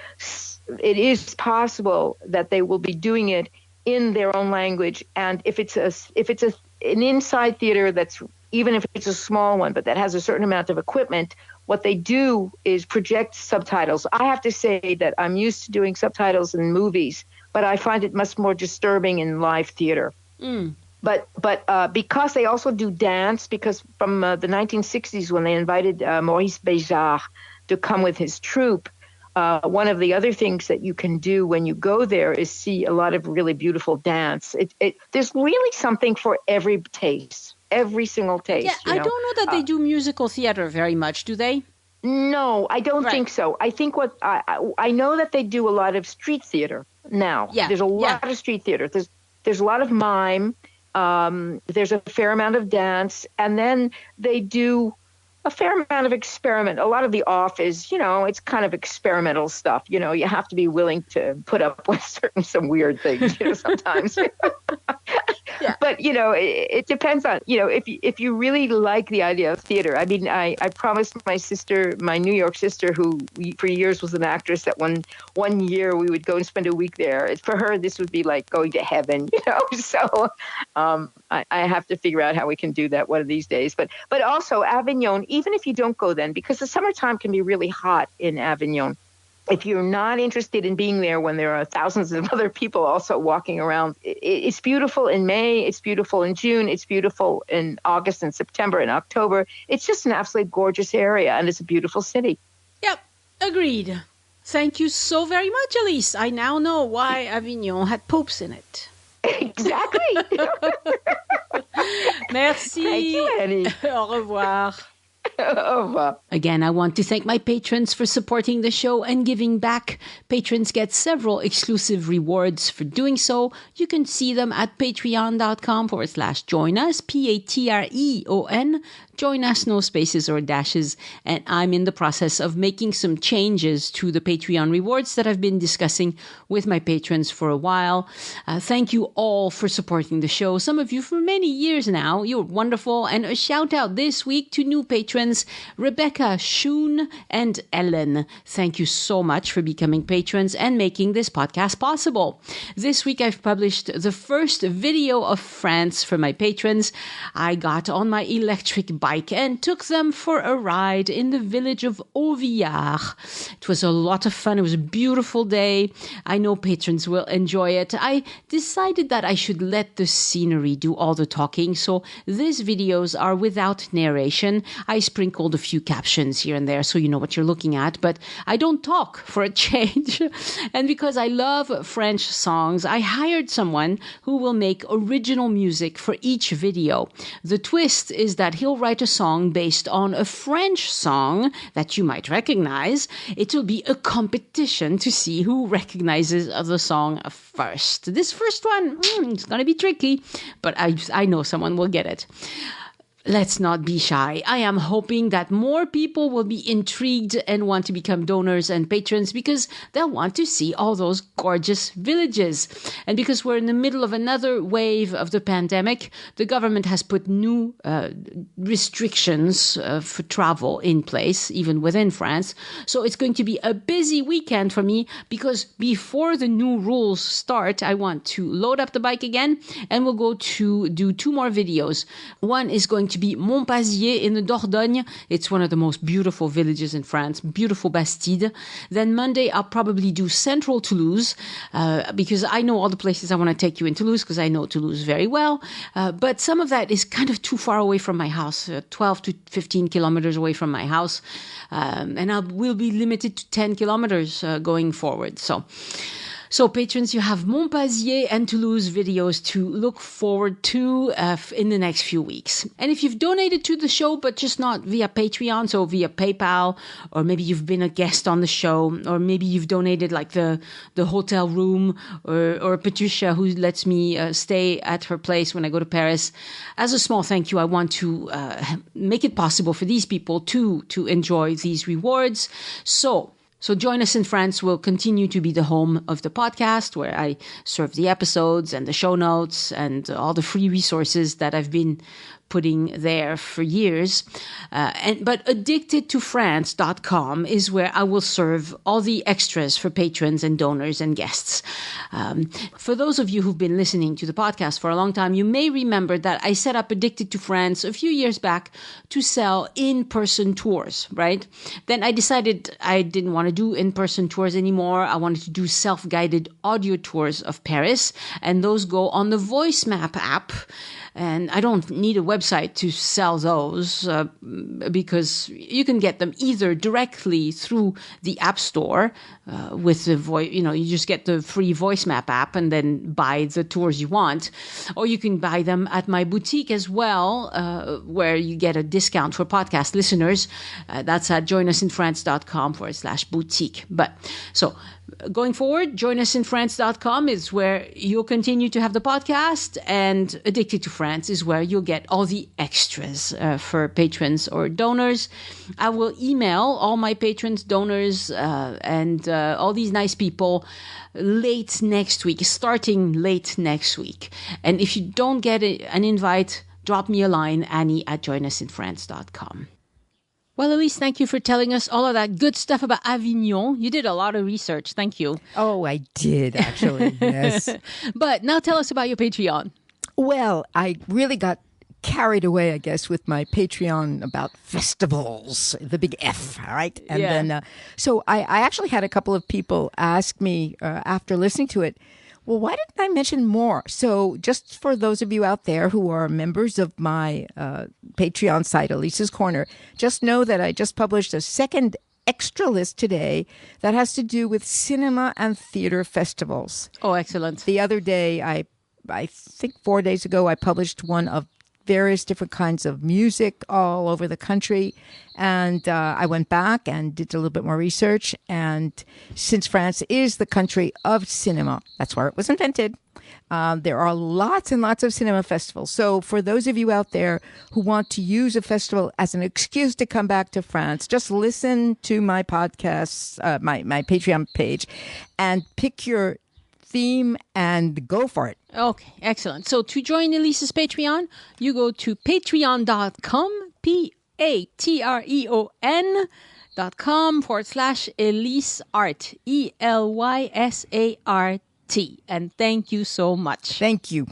it is possible that they will be doing it in their own language. And if it's an inside theater, that's, even if it's a small one, but that has a certain amount of equipment, what they do is project subtitles. I have to say that I'm used to doing subtitles in movies, but I find it much more disturbing in live theater. But because they also do dance, because from the 1960s when they invited Maurice Béjart to come with his troupe, one of the other things that you can do when you go there is see a lot of really beautiful dance. There's really something for every taste, every single taste. Yeah, I don't know that they do musical theater very much, do they? No, I don't think so. I think what I know that they do a lot of street theater now. Yeah, there's a lot of street theater. There's a lot of mime. There's a fair amount of dance, and then they do a fair amount of experiment. A lot of the off is, it's kind of experimental stuff. You have to be willing to put up with some weird things, sometimes. Yeah. But, it depends on, if you really like the idea of theater. I mean, I promised my New York sister, who for years was an actress, that one year we would go and spend a week there. For her, this would be like going to heaven, So I have to figure out how we can do that one of these days. But also Avignon, even if you don't go then, because the summertime can be really hot in Avignon. If you're not interested in being there when there are thousands of other people also walking around, it's beautiful in May, it's beautiful in June, it's beautiful in August and September and October. It's just an absolutely gorgeous area, and it's a beautiful city. Yep, agreed. Thank you so very much, Elyse. I now know why Avignon had popes in it. Exactly. Merci. Thank you, Annie. Au revoir. Au revoir. Again, I want to thank my patrons for supporting the show and giving back. Patrons get several exclusive rewards for doing so. You can see them at patreon.com/join us, Patreon. Join us, no spaces or dashes. And I'm in the process of making some changes to the Patreon rewards that I've been discussing with my patrons for a while. Thank you all for supporting the show. Some of you for many years now. You're wonderful. And a shout out this week to new patrons, Rebecca, Shun, and Ellen. Thank you so much for becoming patrons and making this podcast possible. This week I've published the first video of France for my patrons. I got on my electric bike and took them for a ride in the village of Auvillard. It was a lot of fun. It was a beautiful day. I know patrons will enjoy it. I decided that I should let the scenery do all the talking, so these videos are without narration. I sprinkled a few captions here and there so you know what you're looking at, but I don't talk for a change. And because I love French songs, I hired someone who will make original music for each video. The twist is that he'll write a song based on a French song that you might recognize. It will be a competition to see who recognizes the song first. This first one, it's going to be tricky, but I know someone will get it. Let's not be shy. I am hoping that more people will be intrigued and want to become donors and patrons because they'll want to see all those gorgeous villages. And because we're in the middle of another wave of the pandemic, the government has put new restrictions for travel in place, even within France. So it's going to be a busy weekend for me because before the new rules start, I want to load up the bike again and we'll go to do 2 more videos. One is going to be Montpazier in the Dordogne. It's one of the most beautiful villages in France, beautiful Bastide. Then Monday, I'll probably do central Toulouse because I know all the places I want to take you in Toulouse because I know Toulouse very well. But some of that is kind of too far away from my house, 12 to 15 kilometers away from my house. And we'll be limited to 10 kilometers going forward. So patrons, you have Montpazier and Toulouse videos to look forward to in the next few weeks. And if you've donated to the show, but just not via Patreon, so via PayPal, or maybe you've been a guest on the show, or maybe you've donated like the hotel room, or Patricia, who lets me stay at her place when I go to Paris. As a small thank you, I want to make it possible for these people to enjoy these rewards. So So Join Us in France will continue to be the home of the podcast, where I serve the episodes and the show notes and all the free resources that I've been putting there for years. But addictedtofrance.com is where I will serve all the extras for patrons and donors and guests. For those of you who've been listening to the podcast for a long time, you may remember that I set up Addicted to France a few years back to sell in-person tours, right? Then I decided I didn't want to do in-person tours anymore. I wanted to do self-guided audio tours of Paris, and those go on the Voice Map app. And I don't need a website to sell those because you can get them either directly through the App Store with the voice. You just get the free Voice Map app and then buy the tours you want, or you can buy them at my boutique as well, where you get a discount for podcast listeners. That's at joinusinfrance.com/boutique. But so. Going forward, joinusinfrance.com is where you'll continue to have the podcast, and Addicted to France is where you'll get all the extras for patrons or donors. I will email all my patrons, donors, and all these nice people late next week, starting late next week. And if you don't get an invite, drop me a line, Annie@joinusinfrance.com. Well, Elyse, thank you for telling us all of that good stuff about Avignon. You did a lot of research. Thank you. Oh, I did, actually, yes. But now tell us about your Patreon. Well, I really got carried away, I guess, with my Patreon about festivals, the big F, all right? And then, so I actually had a couple of people ask me after listening to it, well, why didn't I mention more? So just for those of you out there who are members of my Patreon site, Elise's Corner, just know that I just published a second extra list today that has to do with cinema and theater festivals. Oh, excellent. The other day, I think 4 days ago, I published one of various different kinds of music all over the country. And I went back and did a little bit more research. And since France is the country of cinema, that's where it was invented, there are lots and lots of cinema festivals. So for those of you out there who want to use a festival as an excuse to come back to France, just listen to my podcasts, my Patreon page, and pick your theme and go for it. Okay, excellent. So to join Elise's Patreon, you go to patreon.com, patreon.com/Elyse Art, ELYSART. And thank you so much. Thank you.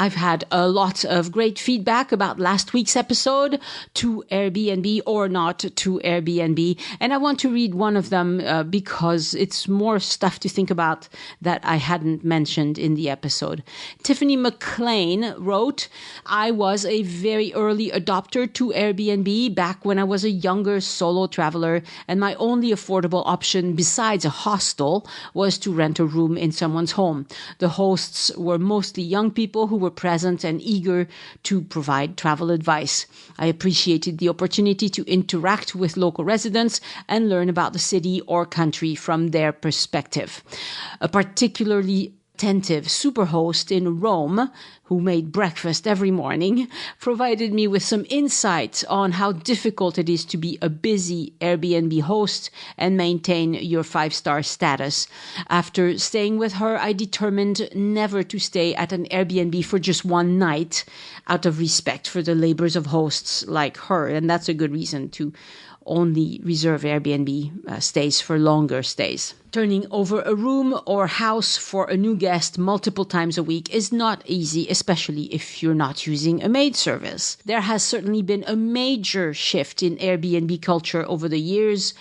I've had a lot of great feedback about last week's episode, To Airbnb or Not to Airbnb. And I want to read one of them because it's more stuff to think about that I hadn't mentioned in the episode. Tiffany McLean wrote, I was a very early adopter to Airbnb back when I was a younger solo traveler, and my only affordable option besides a hostel was to rent a room in someone's home. The hosts were mostly young people who were present and eager to provide travel advice. I appreciated the opportunity to interact with local residents and learn about the city or country from their perspective. A particularly attentive superhost in Rome, who made breakfast every morning, provided me with some insights on how difficult it is to be a busy Airbnb host and maintain your 5-star status. After staying with her, I determined never to stay at an Airbnb for just one night out of respect for the labors of hosts like her. And that's a good reason to only reserve Airbnb stays for longer stays. Turning over a room or house for a new guest multiple times a week is not easy, especially if you're not using a maid service. There has certainly been a major shift in Airbnb culture over the years.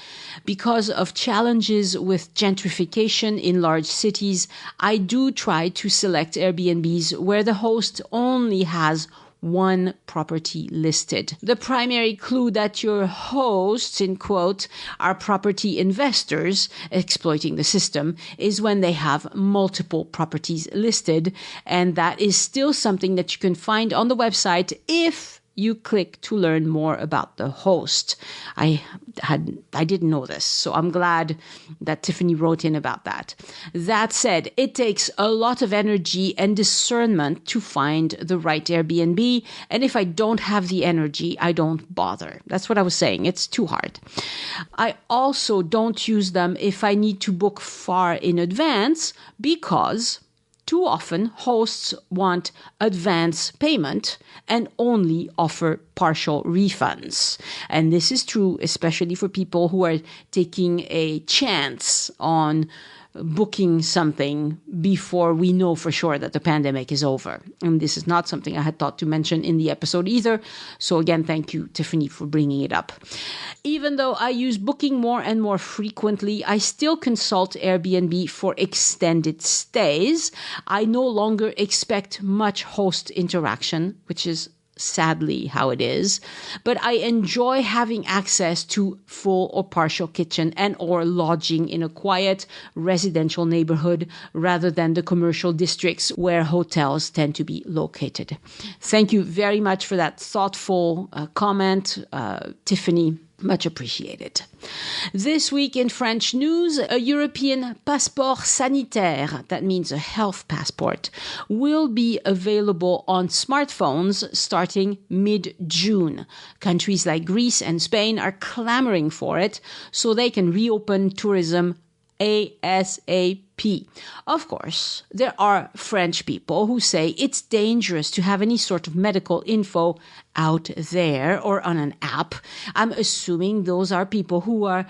Because of challenges with gentrification in large cities, I do try to select Airbnbs where the host only has one property listed. The primary clue that your hosts, in quote, are property investors exploiting the system is when they have multiple properties listed. And that is still something that you can find on the website if you click to learn more about the host. I didn't know this, so I'm glad that Tiffany wrote in about that. That said, it takes a lot of energy and discernment to find the right Airbnb, and if I don't have the energy, I don't bother. That's what I was saying. It's too hard. I also don't use them if I need to book far in advance, because too often, hosts want advance payment and only offer partial refunds. And this is true, especially for people who are taking a chance on booking something before we know for sure that the pandemic is over. And this is not something I had thought to mention in the episode either. So again, thank you, Tiffany, for bringing it up. Even though I use booking more and more frequently, I still consult Airbnb for extended stays. I no longer expect much host interaction, which is sadly how it is, but I enjoy having access to full or partial kitchen and or lodging in a quiet residential neighborhood rather than the commercial districts where hotels tend to be located. Thank you very much for that thoughtful comment, Tiffany. Much appreciated. This week in French news, a European passeport sanitaire, that means a health passport, will be available on smartphones starting mid-June. Countries like Greece and Spain are clamoring for it so they can reopen tourism ASAP. Of course, there are French people who say it's dangerous to have any sort of medical info out there or on an app. I'm assuming those are people who are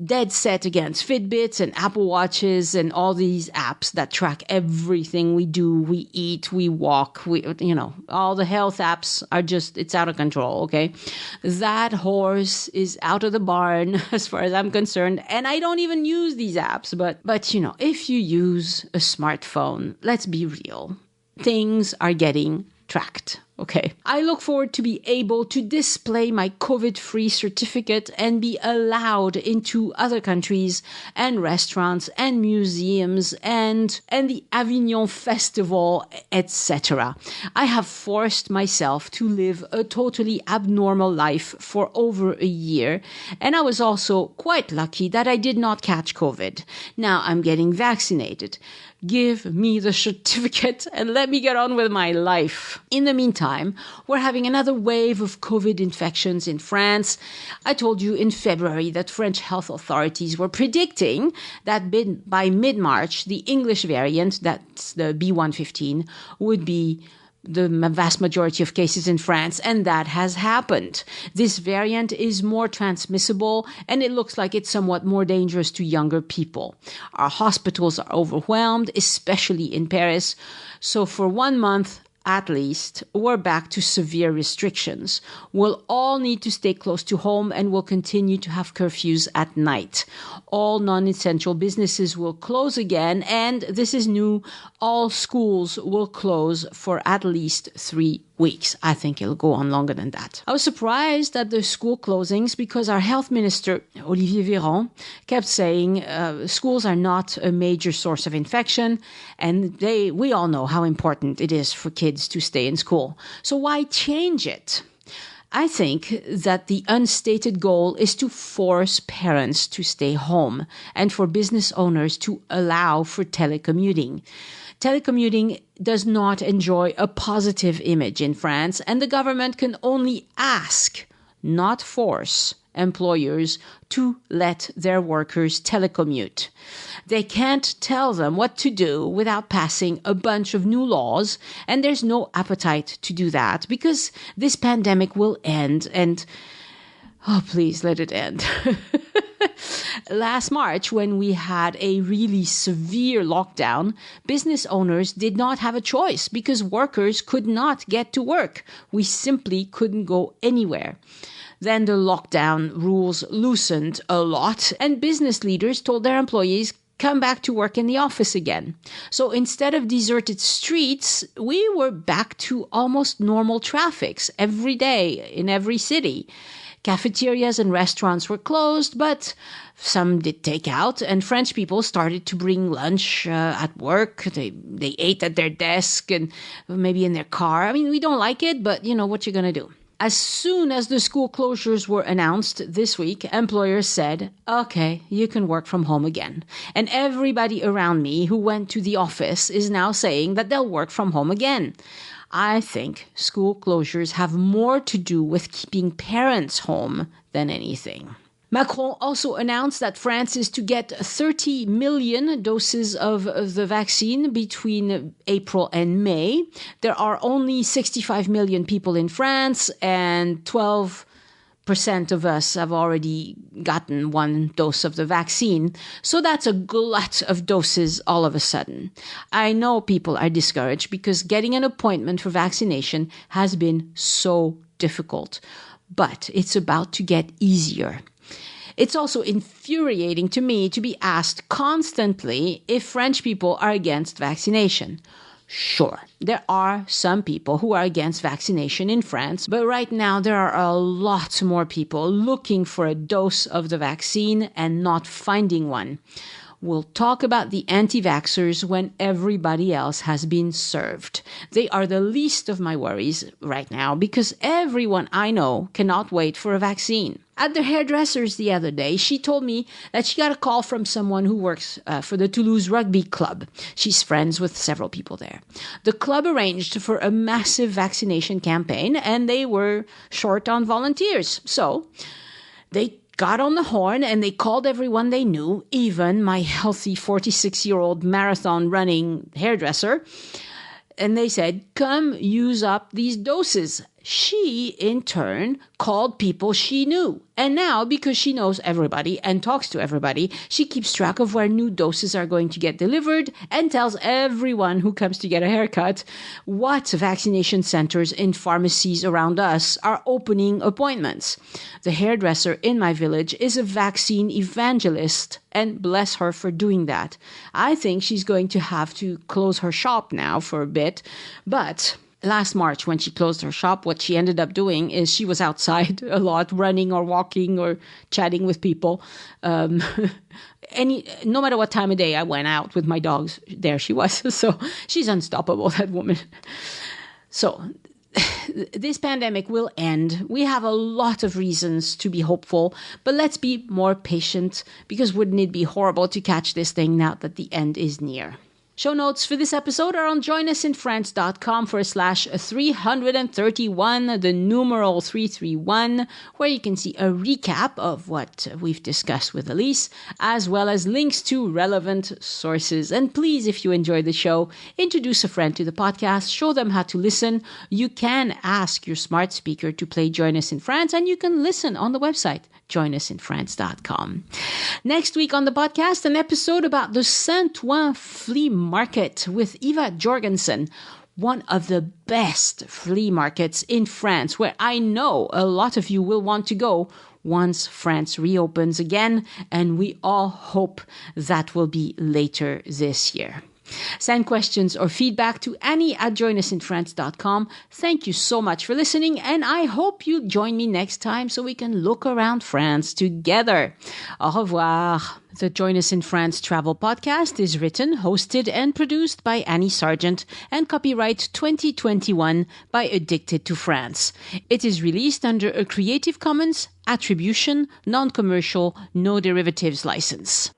dead set against Fitbits and Apple Watches and all these apps that track everything we do, we eat, we walk, all the health apps are just, it's out of control, okay? That horse is out of the barn as far as I'm concerned, and I don't even use these apps, but if you use a smartphone, let's be real, things are getting tracked. Okay. I look forward to be able to display my COVID-free certificate and be allowed into other countries and restaurants and museums and the Avignon festival, etc. I have forced myself to live a totally abnormal life for over a year, and I was also quite lucky that I did not catch COVID. Now I'm getting vaccinated. Give me the certificate and let me get on with my life. In the meantime, we're having another wave of COVID infections in France. I told you in February that French health authorities were predicting that by mid-March, the English variant, that's the B115, would be the vast majority of cases in France, and that has happened. This variant is more transmissible, and it looks like it's somewhat more dangerous to younger people. Our hospitals are overwhelmed, especially in Paris. So for 1 month, at least, we're back to severe restrictions. We'll all need to stay close to home and will continue to have curfews at night. All non-essential businesses will close again, and this is new, all schools will close for at least 3 weeks. I think it'll go on longer than that. I was surprised at the school closings because our health minister, Olivier Véran, kept saying schools are not a major source of infection, and we all know how important it is for kids to stay in school. So why change it? I think that the unstated goal is to force parents to stay home and for business owners to allow for telecommuting. Telecommuting does not enjoy a positive image in France, and the government can only ask, not force, employers to let their workers telecommute. They can't tell them what to do without passing a bunch of new laws, and there's no appetite to do that because this pandemic will end and, oh, please let it end. Last March, when we had a really severe lockdown, business owners did not have a choice because workers could not get to work. We simply couldn't go anywhere. Then the lockdown rules loosened a lot, and business leaders told their employees, come back to work in the office again. So instead of deserted streets, we were back to almost normal traffics every day in every city. Cafeterias and restaurants were closed, but some did take out, and French people started to bring lunch at work. They ate at their desk and maybe in their car. I mean, we don't like it, but you know what you're going to do. As soon as the school closures were announced this week, employers said, okay, you can work from home again. And everybody around me who went to the office is now saying that they'll work from home again. I think school closures have more to do with keeping parents home than anything. Macron also announced that France is to get 30 million doses of the vaccine between April and May. There are only 65 million people in France, and 12% of us have already gotten one dose of the vaccine. So that's a glut of doses all of a sudden. I know people are discouraged because getting an appointment for vaccination has been so difficult, but it's about to get easier. It's also infuriating to me to be asked constantly if French people are against vaccination. Sure, there are some people who are against vaccination in France, but right now there are a lot more people looking for a dose of the vaccine and not finding one. We'll talk about the anti-vaxxers when everybody else has been served. They are the least of my worries right now because everyone I know cannot wait for a vaccine. At the hairdresser's the other day, she told me that she got a call from someone who works for the Toulouse Rugby Club. She's friends with several people there. The club arranged for a massive vaccination campaign and they were short on volunteers. So they got on the horn and they called everyone they knew, even my healthy 46-year-old marathon running hairdresser. And they said, come use up these doses. She, in turn, called people she knew. And now, because she knows everybody and talks to everybody, she keeps track of where new doses are going to get delivered and tells everyone who comes to get a haircut what vaccination centers in pharmacies around us are opening appointments. The hairdresser in my village is a vaccine evangelist, and bless her for doing that. I think she's going to have to close her shop now for a bit, but last March, when she closed her shop, what she ended up doing is she was outside a lot, running or walking or chatting with people. No matter what time of day I went out with my dogs, there she was. So she's unstoppable, that woman. So this pandemic will end. We have a lot of reasons to be hopeful, but let's be more patient because wouldn't it be horrible to catch this thing now that the end is near? Show notes for this episode are on joinusinfrance.com/331, the numeral 331, where you can see a recap of what we've discussed with Elyse, as well as links to relevant sources. And please, if you enjoy the show, introduce a friend to the podcast, show them how to listen. You can ask your smart speaker to play Join Us in France, and you can listen on the website, joinusinfrance.com. Next week on the podcast, an episode about the Saint-Ouen Flea Market with Eva Jorgensen, one of the best flea markets in France, where I know a lot of you will want to go once France reopens again, and we all hope that will be later this year. Send questions or feedback to Annie@joinusinfrance.com. Thank you so much for listening, and I hope you join me next time so we can look around France together. Au revoir. The Join Us in France travel podcast is written, hosted, and produced by Annie Sargent and copyright 2021 by Addicted to France. It is released under a Creative Commons Attribution, Non-Commercial, No Derivatives license.